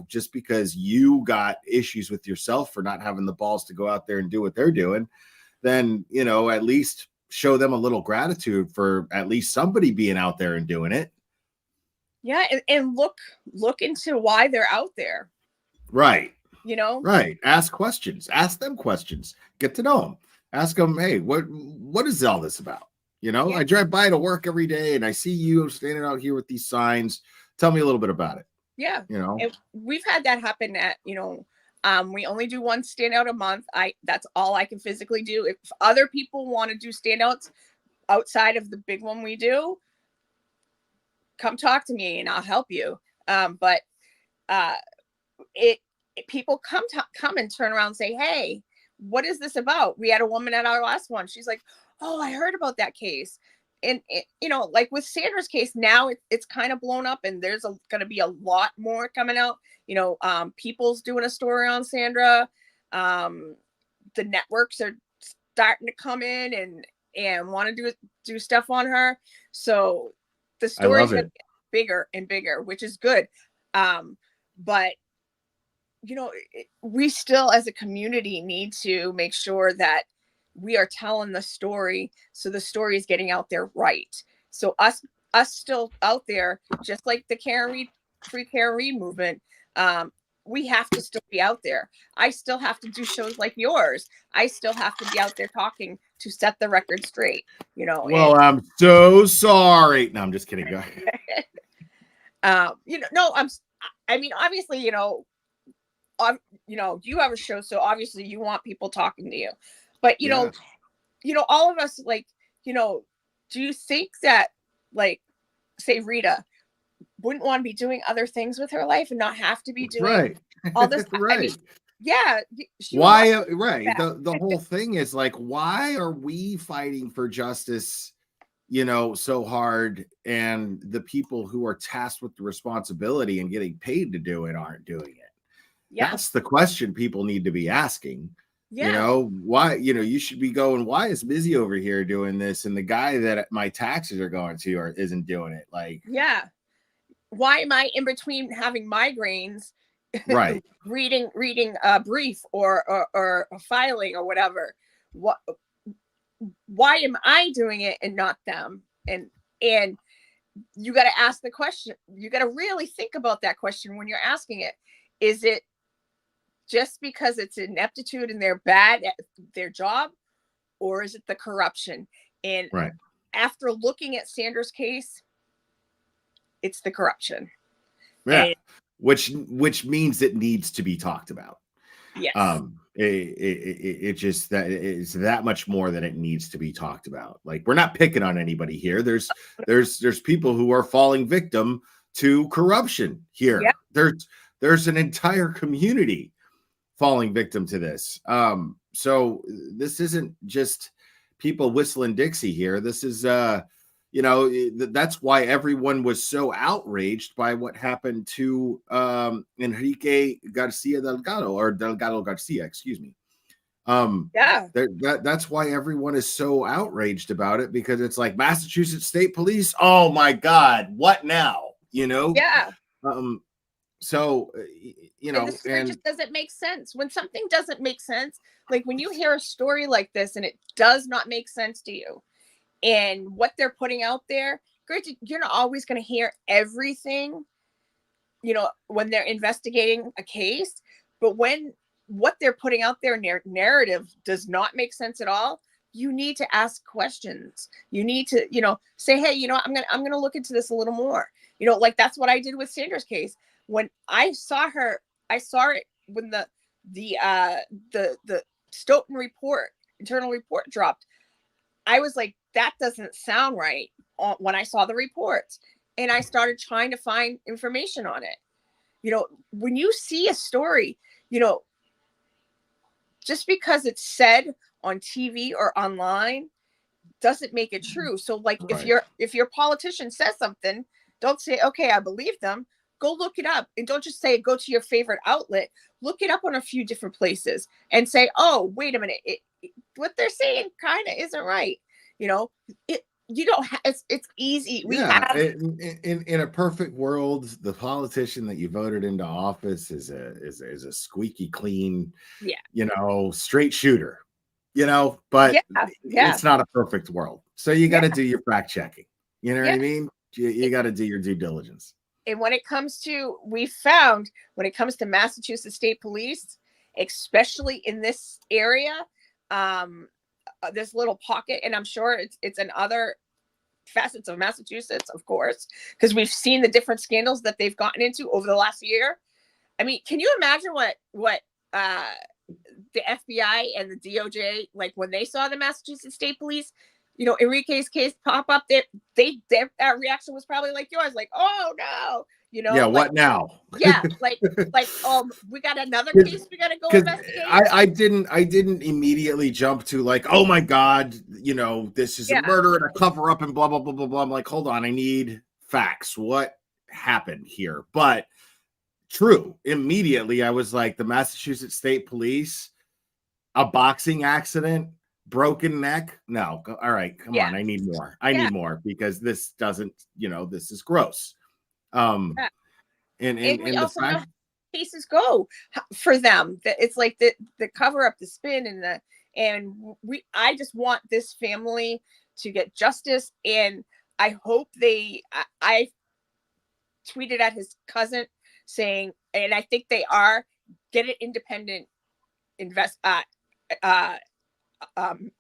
[SPEAKER 1] just because you got issues with yourself for not having the balls to go out there and do what they're doing, then, at least show them a little gratitude for at least somebody being out there and doing it.
[SPEAKER 9] Yeah. And look into why they're out there.
[SPEAKER 1] Right.
[SPEAKER 9] Right.
[SPEAKER 1] Ask questions, ask them questions, get to know them, ask them, hey, what is all this about? I drive by to work every day and I see you standing out here with these signs. Tell me a little bit about it.
[SPEAKER 9] Yeah. And we've had that happen at, we only do one standout a month. That's all I can physically do. If other people want to do standouts outside of the big one we do, come talk to me and I'll help you. But people come and turn around and say, hey, what is this about? We had a woman at our last one. She's like, oh, I heard about that case. And, like with Sandra's case, now it's kind of blown up and there's going to be a lot more coming out. People's doing a story on Sandra. The networks are starting to come in and want to do stuff on her. So the story's going to get bigger and bigger, which is good. But, we still as a community need to make sure that we are telling the story, so the story is getting out there right. So us still out there, just like the free Karen Reed movement, we have to still be out there. I still have to do shows like yours. I still have to be out there talking to set the record straight.
[SPEAKER 1] Well, I'm so sorry. No, I'm just kidding. Go ahead.
[SPEAKER 9] Obviously, you have a show, so obviously you want people talking to you. But, all of us, like, do you think that, like, say Rita wouldn't want to be doing other things with her life and not have to be doing all this?
[SPEAKER 1] Right.
[SPEAKER 9] I mean, yeah.
[SPEAKER 1] Why? Right. The whole thing is like, why are we fighting for justice, so hard, and the people who are tasked with the responsibility and getting paid to do it aren't doing it?
[SPEAKER 9] Yeah.
[SPEAKER 1] That's the question people need to be asking.
[SPEAKER 9] Yeah.
[SPEAKER 1] You know, why, you know, you should be going, why is Busy over here doing this? And the guy that my taxes are going to or isn't doing it. Like,
[SPEAKER 9] Yeah. Why am I in between having migraines,
[SPEAKER 1] right.
[SPEAKER 9] reading a brief or a filing or whatever? Why am I doing it and not them? And you got to ask the question. You got to really think about that question when you're asking it. Is it just because it's ineptitude and they're bad at their job, or is it the corruption? And
[SPEAKER 1] Right.
[SPEAKER 9] after looking at Sanders' case, it's the corruption.
[SPEAKER 1] Yeah.
[SPEAKER 9] And,
[SPEAKER 1] which means it needs to be talked about.
[SPEAKER 9] yes.
[SPEAKER 1] It just that it's that much more than it needs to be talked about. Like, we're not picking on anybody here. There's people who are falling victim to corruption here.
[SPEAKER 9] Yep.
[SPEAKER 1] There's an entire community falling victim to this. So this isn't just people whistling Dixie here. This is you know, that's why everyone was so outraged by what happened to Enrique Garcia Delgado, or Delgado Garcia, excuse me.
[SPEAKER 9] Yeah.
[SPEAKER 1] That's why everyone is so outraged about it, because it's like, Massachusetts State Police. Oh my God, what now? You know?
[SPEAKER 9] Yeah.
[SPEAKER 1] So, you know,
[SPEAKER 9] and the story just doesn't make sense. When something doesn't make sense, like when you hear a story like this and it does not make sense to you, and what they're putting out there, granted, you're not always going to hear everything, you know, when they're investigating a case, but when what they're putting out there, narrative does not make sense at all, you need to ask questions. You need to, you know, say, hey, you know, I'm going to look into this a little more. You know, like that's what I did with Sanders' case. When I saw it when the Stoughton report, internal report dropped. I was like, that doesn't sound right when I saw the reports. And I started trying to find information on it. You know, when you see a story, you know, just because it's said on TV or online doesn't make it true. So like,
[SPEAKER 1] right.
[SPEAKER 9] if your politician says something, don't say, okay, I believe them. Go look it up, and don't just say go to your favorite outlet. Look it up on a few different places and say, oh, wait a minute, what they're saying kind of isn't right. You know, you don't have, it's easy.
[SPEAKER 1] In a perfect world, the politician that you voted into office is a squeaky clean, you know, straight shooter, you know, but it's not a perfect world. So you got to do your fact checking. You know what I mean? You got to do your due diligence.
[SPEAKER 9] And when it comes to, we found when it comes to Massachusetts State Police, especially in this area, this little pocket, and I'm sure it's in other facets of Massachusetts, of course, because we've seen the different scandals that they've gotten into over the last year. I mean, can you imagine what the FBI and the DOJ, like when they saw the Massachusetts State Police, you know, Enrique's case pop up, their reaction was probably like yours, like, oh no, you know,
[SPEAKER 1] yeah,
[SPEAKER 9] like,
[SPEAKER 1] what now?
[SPEAKER 9] Yeah, like we got another case we got to go investigate.
[SPEAKER 1] I didn't immediately jump to like, oh my God, you know, this is a murder and a cover up and blah blah blah blah blah. I'm like, hold on, I need facts. What happened here? But true, immediately I was like, the Massachusetts State Police, a boxing accident, broken neck. No, all right, come on, I need more. I need more, because this doesn't, you know, this is gross. And
[SPEAKER 9] we also know how cases go for them. That it's like the cover up, the spin, I just want this family to get justice, and I hope I tweeted at his cousin saying, and I think they are, get an independent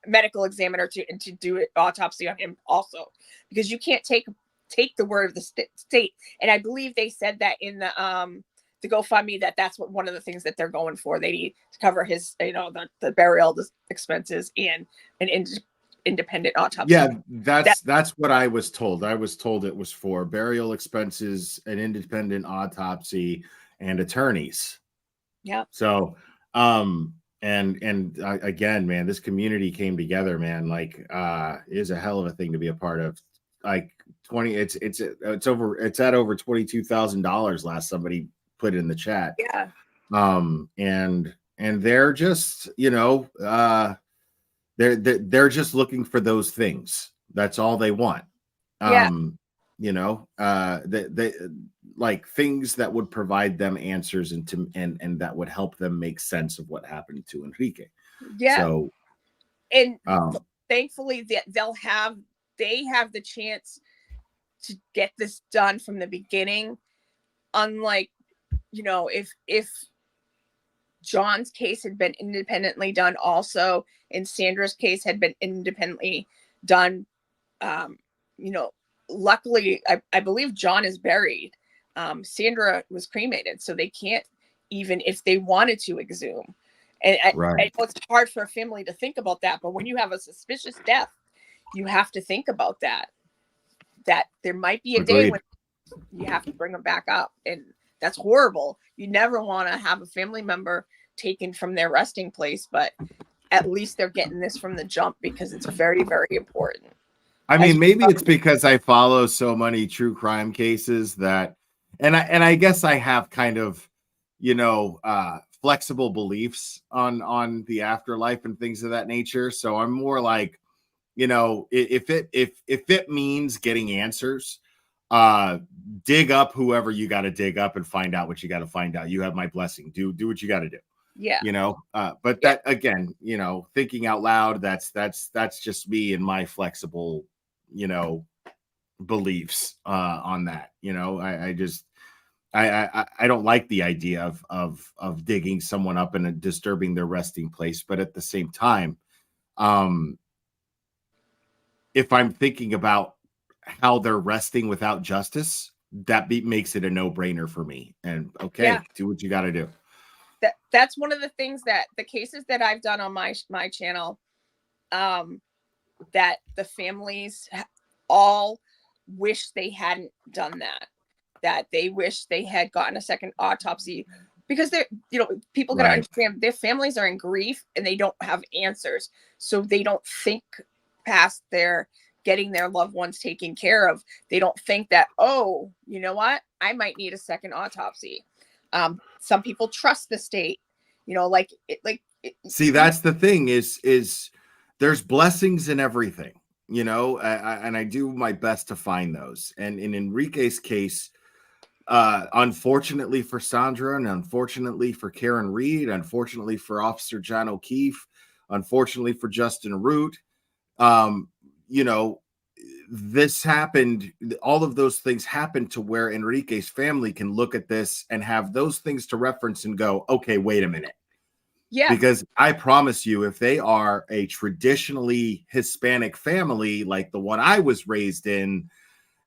[SPEAKER 9] medical examiner to do an autopsy on him also, because you can't take the word of the state. And I believe they said that in the GoFundMe that's what one of the things that they're going for. They need to cover his, you know, the burial expenses and an independent autopsy.
[SPEAKER 1] Yeah, that's what I was told. I was told it was for burial expenses, an independent autopsy, and attorneys.
[SPEAKER 9] Yeah. So
[SPEAKER 1] and again, man, this community came together, man. Like it is a hell of a thing to be a part of. Like it's at over $22,000 last somebody put in the chat.
[SPEAKER 9] Yeah.
[SPEAKER 1] And they're just, they're just looking for those things. That's all they want.
[SPEAKER 9] Yeah.
[SPEAKER 1] They like things that would provide them answers and that would help them make sense of what happened to Enrique.
[SPEAKER 9] Yeah.
[SPEAKER 1] So,
[SPEAKER 9] and thankfully they have the chance to get this done from the beginning. Unlike, if John's case had been independently done also, and Sandra's case had been independently done, luckily, I believe John is buried. Sandra was cremated, so they can't, even if they wanted to, exhume. And I know it's hard for a family to think about that, but when you have a suspicious death, you have to think about that there might be a day when you have to bring them back up, and that's horrible. You never want to have a family member taken from their resting place, but at least they're getting this from the jump because it's very, very important.
[SPEAKER 1] I mean, maybe it's because I follow so many true crime cases that, and I guess I have kind of, flexible beliefs on the afterlife and things of that nature. So I'm more like, if it means getting answers, dig up whoever you got to dig up and find out what you got to find out. You have my blessing. Do what you got to do.
[SPEAKER 9] Yeah.
[SPEAKER 1] But that again, thinking out loud, that's just me and my flexible, beliefs on that. I don't like the idea of digging someone up and disturbing their resting place, but at the same time, if I'm thinking about how they're resting without justice, that makes it a no-brainer for me. And do what you got to do.
[SPEAKER 9] That's one of the things that the cases that I've done on my channel, that the families all wish they hadn't done that they wish they had gotten a second autopsy, because they're, people gotta understand their families are in grief and they don't have answers, so they don't think past their getting their loved ones taken care of. They don't think that, oh, you know what, I might need a second autopsy. Some people trust the state,
[SPEAKER 1] see, that's the thing is there's blessings in everything, and I do my best to find those. And in Enrique's case, unfortunately for Sandra, and unfortunately for Karen Reed, unfortunately for Officer John O'Keefe, unfortunately for Justin Root, this happened. All of those things happened to where Enrique's family can look at this and have those things to reference and go, okay, wait a minute.
[SPEAKER 9] Yeah.
[SPEAKER 1] Because I promise you, if they are a traditionally Hispanic family like the one I was raised in,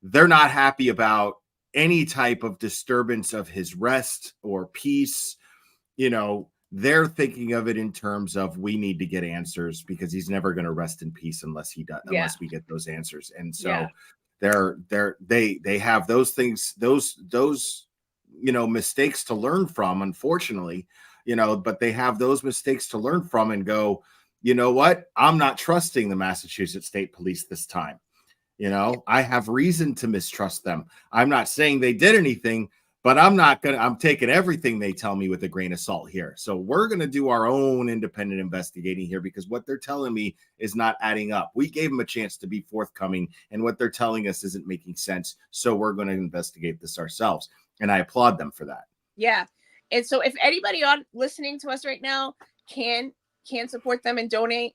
[SPEAKER 1] they're not happy about any type of disturbance of his rest or peace. They're thinking of it in terms of, we need to get answers because he's never going to rest in peace unless he does, unless we get those answers. And so they have those things, those mistakes to learn from, unfortunately, but they have those mistakes to learn from and go, you know what? I'm not trusting the Massachusetts State Police this time. I have reason to mistrust them. I'm not saying they did anything, but I'm taking everything they tell me with a grain of salt here. So we're going to do our own independent investigating here, because what they're telling me is not adding up. We gave them a chance to be forthcoming, and what they're telling us isn't making sense. So we're going to investigate this ourselves. And I applaud them for that.
[SPEAKER 9] Yeah. And so if anybody listening to us right now can support them and donate,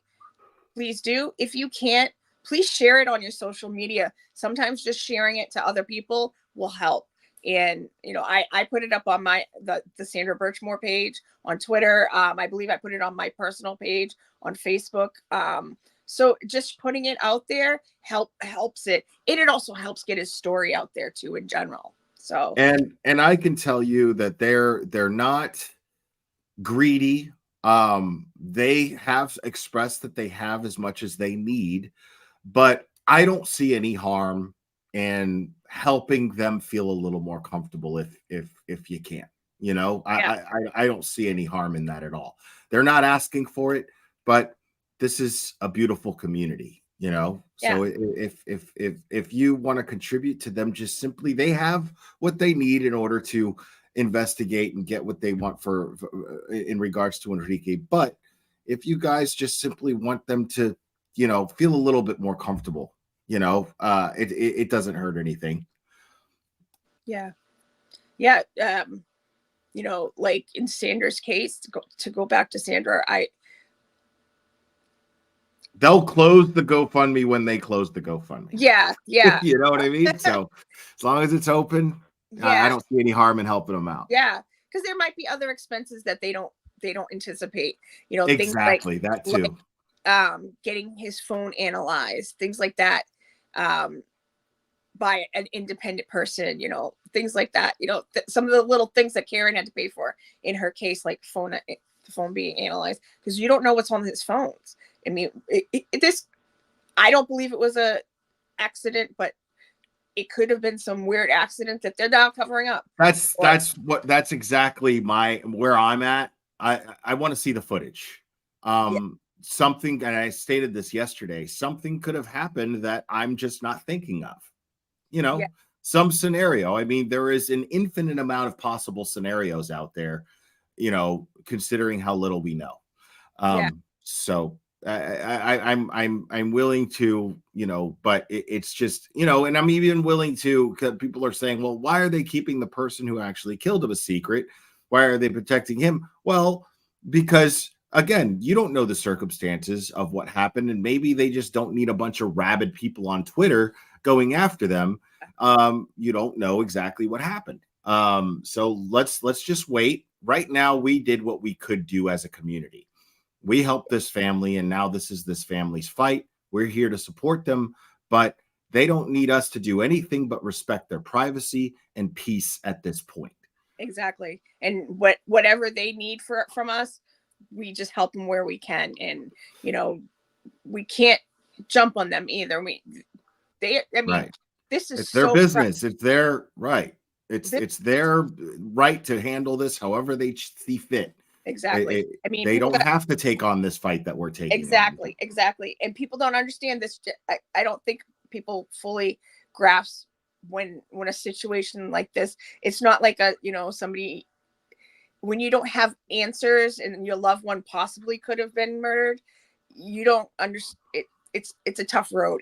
[SPEAKER 9] please do. If you can't, please share it on your social media. Sometimes just sharing it to other people will help. And, I put it up on the Sandra Birchmore page on Twitter. I believe I put it on my personal page on Facebook. So just putting it out there helps it. And it also helps get his story out there too, in general. So,
[SPEAKER 1] and I can tell you that they're not greedy. They have expressed that they have as much as they need, but I don't see any harm in helping them feel a little more comfortable if you can. I don't see any harm in that at all. They're not asking for it, but this is a beautiful community, So if you want to contribute to them, just simply, they have what they need in order to investigate and get what they want for in regards to Enrique. But if you guys just simply want them to, feel a little bit more comfortable, it doesn't hurt anything.
[SPEAKER 9] Yeah. Yeah. Like in Sandra's case, to go back to Sandra,
[SPEAKER 1] they'll close the GoFundMe when they close the GoFundMe.
[SPEAKER 9] Yeah.
[SPEAKER 1] You know what I mean? So as long as it's open, I don't see any harm in helping them out.
[SPEAKER 9] Yeah. Because there might be other expenses that they don't anticipate,
[SPEAKER 1] Exactly.
[SPEAKER 9] things like,
[SPEAKER 1] that too.
[SPEAKER 9] getting his phone analyzed, things like that, by an independent person, things like that, some of the little things that Karen had to pay for in her case, like the phone being analyzed, because you don't know what's on his phones. I mean, I don't believe it was a accident, but it could have been some weird accident that they're now covering up.
[SPEAKER 1] That's exactly where I'm at. I want to see the footage. Something, and I stated this yesterday, something could have happened that I'm just not thinking of. Some scenario. I mean, there is an infinite amount of possible scenarios out there, considering how little we know. So I'm willing to, but it's just, and I'm even willing to, because people are saying, well, why are they keeping the person who actually killed him a secret? Why are they protecting him? Well, because again, you don't know the circumstances of what happened, and maybe they just don't need a bunch of rabid people on Twitter going after them. You don't know exactly what happened. So let's just wait. Right now, we did what we could do as a community. We helped this family, and now this is this family's fight. We're here to support them, but they don't need us to do anything but respect their privacy and peace at this point.
[SPEAKER 9] Exactly. And whatever they need from us, we just help them where we can. And, we can't jump on them either.
[SPEAKER 1] Right.
[SPEAKER 9] This is
[SPEAKER 1] it's their business. It's their right. It's their right to handle this however they see fit.
[SPEAKER 9] Exactly.
[SPEAKER 1] They don't have to take on this fight that we're taking.
[SPEAKER 9] Exactly. And people don't understand this. I don't think people fully grasp when a situation like this, it's not like somebody, when you don't have answers and your loved one possibly could have been murdered, you don't understand it. It's a tough road.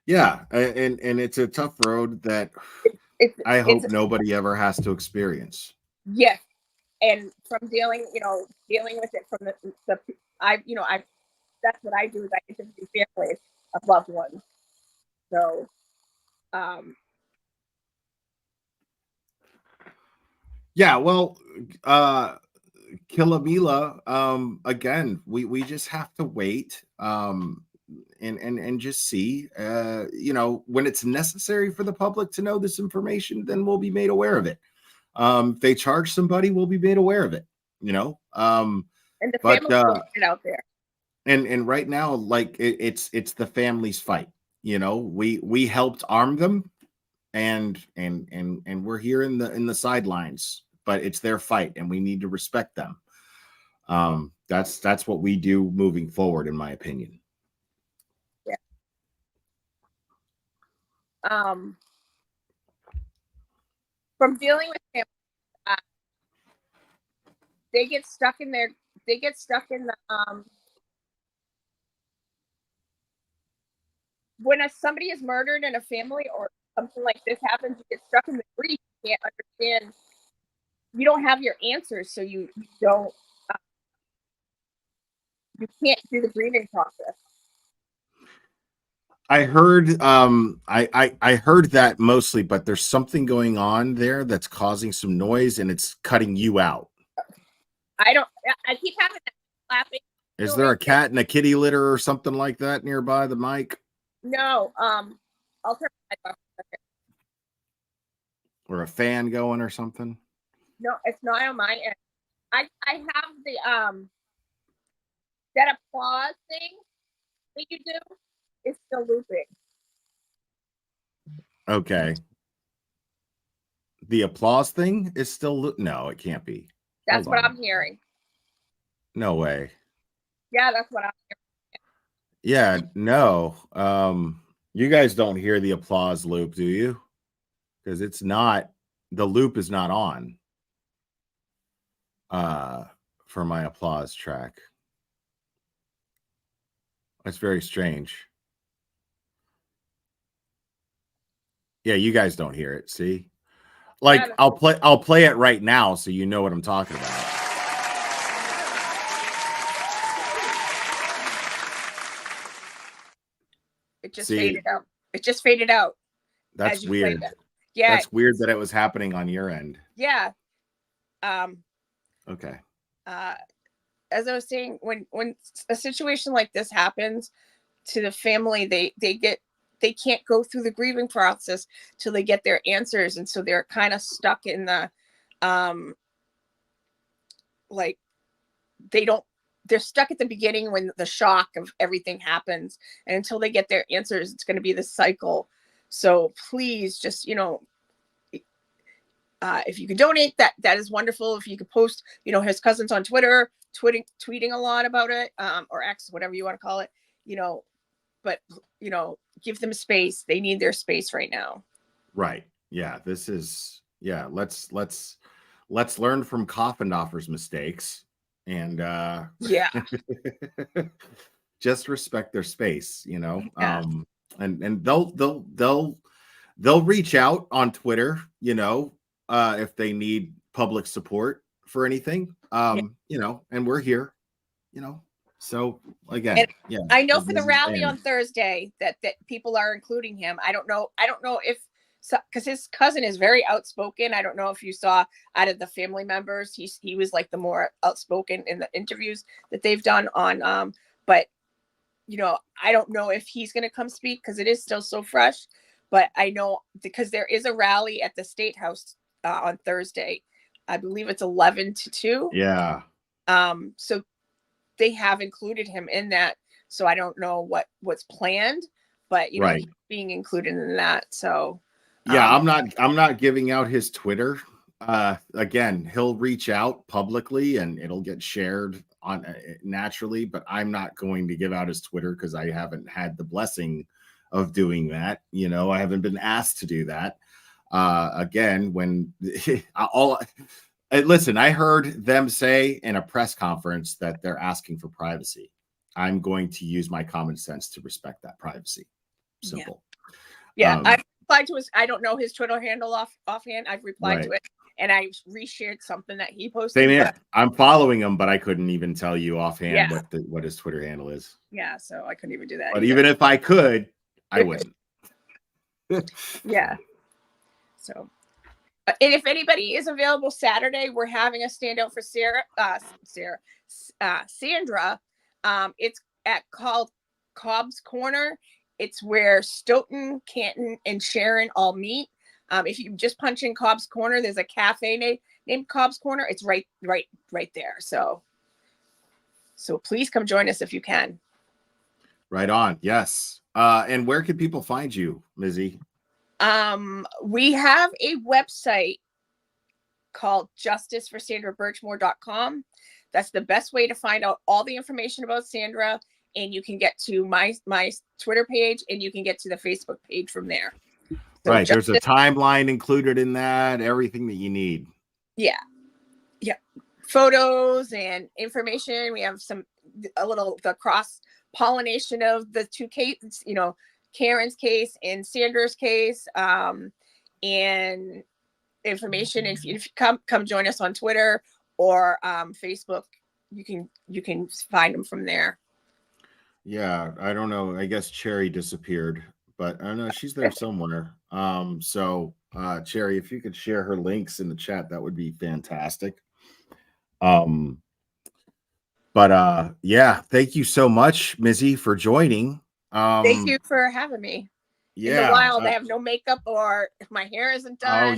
[SPEAKER 1] Yeah. And it's a tough road that I hope nobody ever has to experience.
[SPEAKER 9] Yes. And from dealing with it from that's what I do, is I interview families of loved ones. So,
[SPEAKER 1] yeah, well, Killamila, again, we just have to wait, and just see, when it's necessary for the public to know this information, then we'll be made aware of it. If they charge somebody, we'll be made aware of it,
[SPEAKER 9] and the family will get it out there.
[SPEAKER 1] And right now, like it's the family's fight. We helped arm them, and we're here in the sidelines, but it's their fight, and we need to respect them. That's what we do moving forward, in my opinion.
[SPEAKER 9] Yeah. From dealing with families, they get stuck in the when somebody is murdered in a family or something like this happens, you get stuck in the grief. You can't understand. You don't have your answers, so you don't. You can't do the grieving process.
[SPEAKER 1] I heard I heard that mostly, but there's something going on there that's causing some noise, and it's cutting you out.
[SPEAKER 9] I keep having that clapping.
[SPEAKER 1] Is there a cat in a kitty litter or something like that nearby the mic?
[SPEAKER 9] No. I'll turn my mic off.
[SPEAKER 1] Or a fan going or something?
[SPEAKER 9] No, it's not on my end. I have the that applause thing that you do is still looping.
[SPEAKER 1] Okay. The applause thing is still no, it can't be.
[SPEAKER 9] That's what I'm hearing.
[SPEAKER 1] No way.
[SPEAKER 9] Yeah, that's what I'm hearing.
[SPEAKER 1] Yeah, no. You guys don't hear the applause loop, do you? Because it's not the loop is not on for my applause track. That's very strange. Yeah, you guys don't hear it. See, like
[SPEAKER 9] Yeah.
[SPEAKER 1] I'll play it right now so you know what I'm talking about.
[SPEAKER 9] It just
[SPEAKER 1] See?
[SPEAKER 9] faded out. It just faded out.
[SPEAKER 1] That's
[SPEAKER 9] as you played
[SPEAKER 1] weird.
[SPEAKER 9] it. Yeah.
[SPEAKER 1] That's weird that it was happening on your end.
[SPEAKER 9] Yeah.
[SPEAKER 1] Okay.
[SPEAKER 9] As I was saying, when a situation like this happens to the family, they can't go through the grieving process till they get their answers, and so they're kind of stuck in the like they're stuck at the beginning when the shock of everything happens, and until they get their answers, it's going to be the cycle. So please just, if you could donate, that is wonderful. If you could post, his cousins on Twitter, tweeting a lot about it, or X, whatever you want to call it, but give them space. They need their space right now.
[SPEAKER 1] Right. Yeah. Let's learn from Coffindoffer's mistakes and
[SPEAKER 9] Yeah.
[SPEAKER 1] just respect their space,
[SPEAKER 9] Yeah.
[SPEAKER 1] And they'll reach out on Twitter, if they need public support for anything, and we're here, so again,
[SPEAKER 9] And
[SPEAKER 1] yeah.
[SPEAKER 9] I know for the rally on Thursday that people are including him. I don't know if, because his cousin is very outspoken. I don't know if you saw out of the family members, he was like the more outspoken in the interviews that they've done on, but I don't know if he's going to come speak because it is still so fresh, but I know because there is a rally at the State House on Thursday. I believe it's 11 to 2.
[SPEAKER 1] Yeah.
[SPEAKER 9] So they have included him in that. So I don't know what's planned, but
[SPEAKER 1] right.
[SPEAKER 9] He's being included in that. So
[SPEAKER 1] yeah, I'm not giving out his Twitter. Again, he'll reach out publicly and it'll get shared on naturally, but I'm not going to give out his Twitter because I haven't had the blessing of doing that. I haven't been asked to do that. Again, when listen, I heard them say in a press conference that they're asking for privacy. I'm going to use my common sense to respect that privacy. Simple.
[SPEAKER 9] Yeah. I've replied to his, I don't know his Twitter handle offhand. I've replied to it and I reshared something that he posted.
[SPEAKER 1] Same here. I'm following him, but I couldn't even tell you offhand what his Twitter handle is.
[SPEAKER 9] Yeah. So I couldn't even do that.
[SPEAKER 1] But even if I could, I wouldn't.
[SPEAKER 9] Yeah. So, and if anybody is available Saturday, we're having a standout for Sandra. It's called Cobb's Corner. It's where Stoughton, Canton, and Sharon all meet. If you just punch in Cobb's Corner, there's a cafe named Cobb's Corner. It's right there. So please come join us if you can.
[SPEAKER 1] Right on. Yes. And where can people find you, Mizzy?
[SPEAKER 9] We have a website called justiceforsandrabirchmore.com. That's the best way to find out all the information about Sandra, and you can get to my Twitter page and you can get to the Facebook page from there. So
[SPEAKER 1] right. There's a timeline included in that, everything that you need.
[SPEAKER 9] Yeah. Yeah. Photos and information. We have the cross pollination of the two cases, Karen's case and Sandra's case, and information. If you come join us on Twitter or Facebook, you can find them from there.
[SPEAKER 1] Yeah, I don't know. I guess Cherry disappeared, but I don't know. She's there somewhere. So Cherry, if you could share her links in the chat, that would be fantastic. But yeah, thank you so much, Mizzy, for joining.
[SPEAKER 9] Thank you for having me.
[SPEAKER 1] Yeah.
[SPEAKER 9] In the wild, I have no makeup or if my hair isn't done. I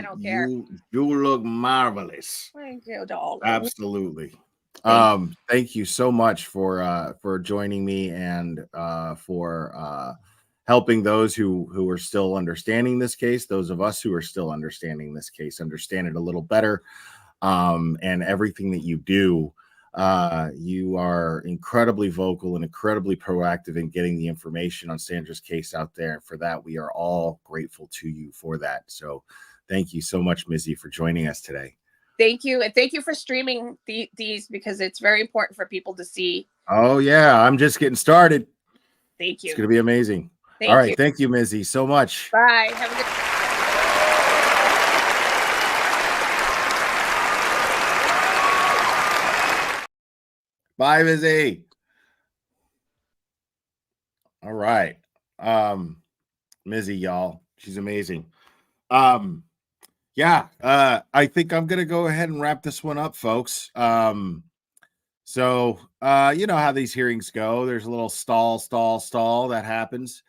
[SPEAKER 9] don't care.
[SPEAKER 1] You look marvelous.
[SPEAKER 9] Thank you, doll.
[SPEAKER 1] Absolutely. Thank you so much for joining me and for helping those who are still understanding this case, those of us who are still understanding this case, understand it a little better. And everything that you do, you are incredibly vocal and incredibly proactive in getting the information on Sandra's case out there. And for that, we are all grateful to you for that. So thank you so much, Mizzy, for joining us today.
[SPEAKER 9] Thank you. And thank you for streaming these because it's very important for people to see.
[SPEAKER 1] Oh, yeah. I'm just getting started.
[SPEAKER 9] Thank you.
[SPEAKER 1] It's going to be amazing.
[SPEAKER 9] Thank
[SPEAKER 1] All right.
[SPEAKER 9] you.
[SPEAKER 1] Thank you, Mizzy, so much.
[SPEAKER 9] Bye. Have a good
[SPEAKER 1] Bye, Mizzy. All right. Mizzy, y'all. She's amazing. Yeah, I think I'm gonna go ahead and wrap this one up, folks. So you know how these hearings go. There's a little stall that happens.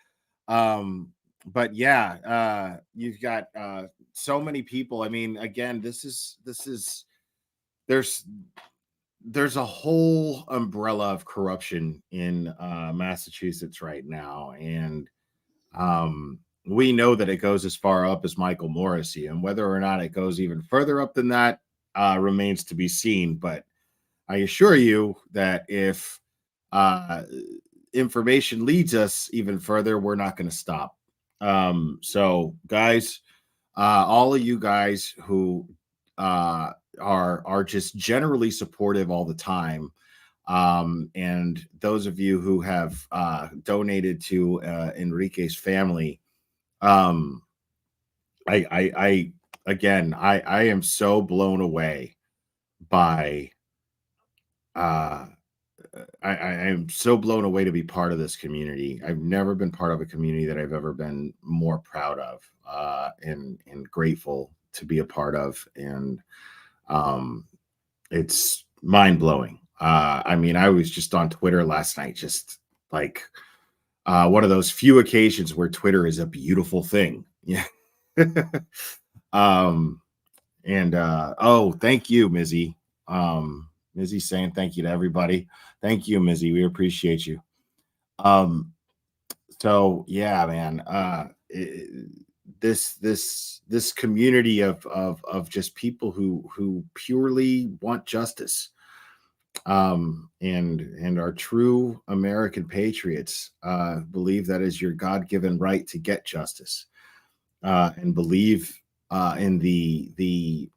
[SPEAKER 1] But yeah, you've got so many people. I mean, again, this is there's a whole umbrella of corruption in Massachusetts right now, and we know that it goes as far up as Michael Morrissey, and whether or not it goes even further up than that remains to be seen. But I assure you that if information leads us even further, we're not going to stop. So, guys, all of you guys who are just generally supportive all the time, and those of you who have donated to Enrique's family, I again, I am so blown away by I am so blown away to be part of this community. I've never been part of a community that I've ever been more proud of and grateful to be a part of. And it's mind blowing. I mean, I was just on Twitter last night, just like one of those few occasions where Twitter is a beautiful thing. Yeah. And oh, thank you, Mizzy. Mizzy saying thank you to everybody. Thank you, Mizzy. We appreciate you. So yeah, man. This community of just people who purely want justice, and are true American patriots, believe that is your God-given right to get justice, and believe in the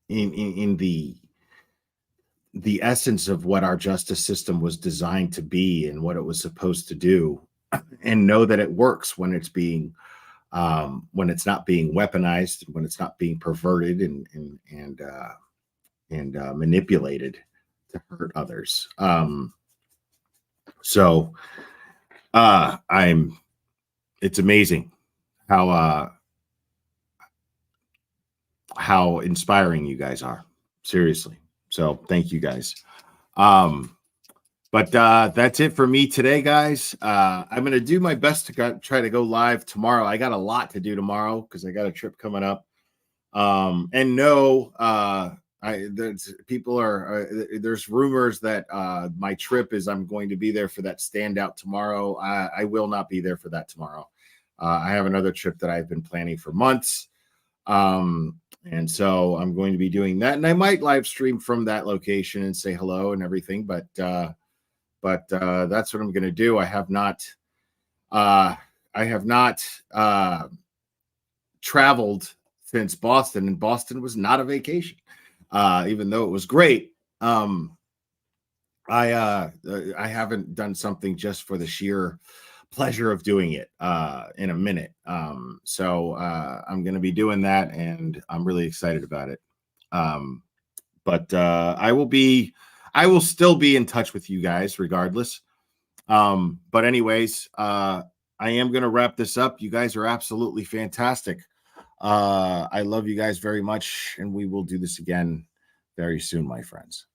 [SPEAKER 1] in the essence of what our justice system was designed to be and what it was supposed to do, and know that it works when it's being when it's not being weaponized, when it's not being perverted and manipulated to hurt others. So it's amazing how inspiring you guys are, seriously. So thank you guys. But that's it for me today, guys. I'm going to do my best to try to go live tomorrow. I got a lot to do tomorrow because I got a trip coming up. And no, there's rumors that my trip is I'm going to be there for that standout tomorrow. I will not be there for that tomorrow. I have another trip that I've been planning for months. And so I'm going to be doing that, and I might live stream from that location and say hello and everything. But that's what I'm going to do. I have not traveled since Boston, and Boston was not a vacation, even though it was great. I haven't done something just for the sheer pleasure of doing it in a minute. So I'm going to be doing that, and I'm really excited about it. But I will still be in touch with you guys regardless. But anyways, I am going to wrap this up. You guys are absolutely fantastic. I love you guys very much, and we will do this again very soon, my friends.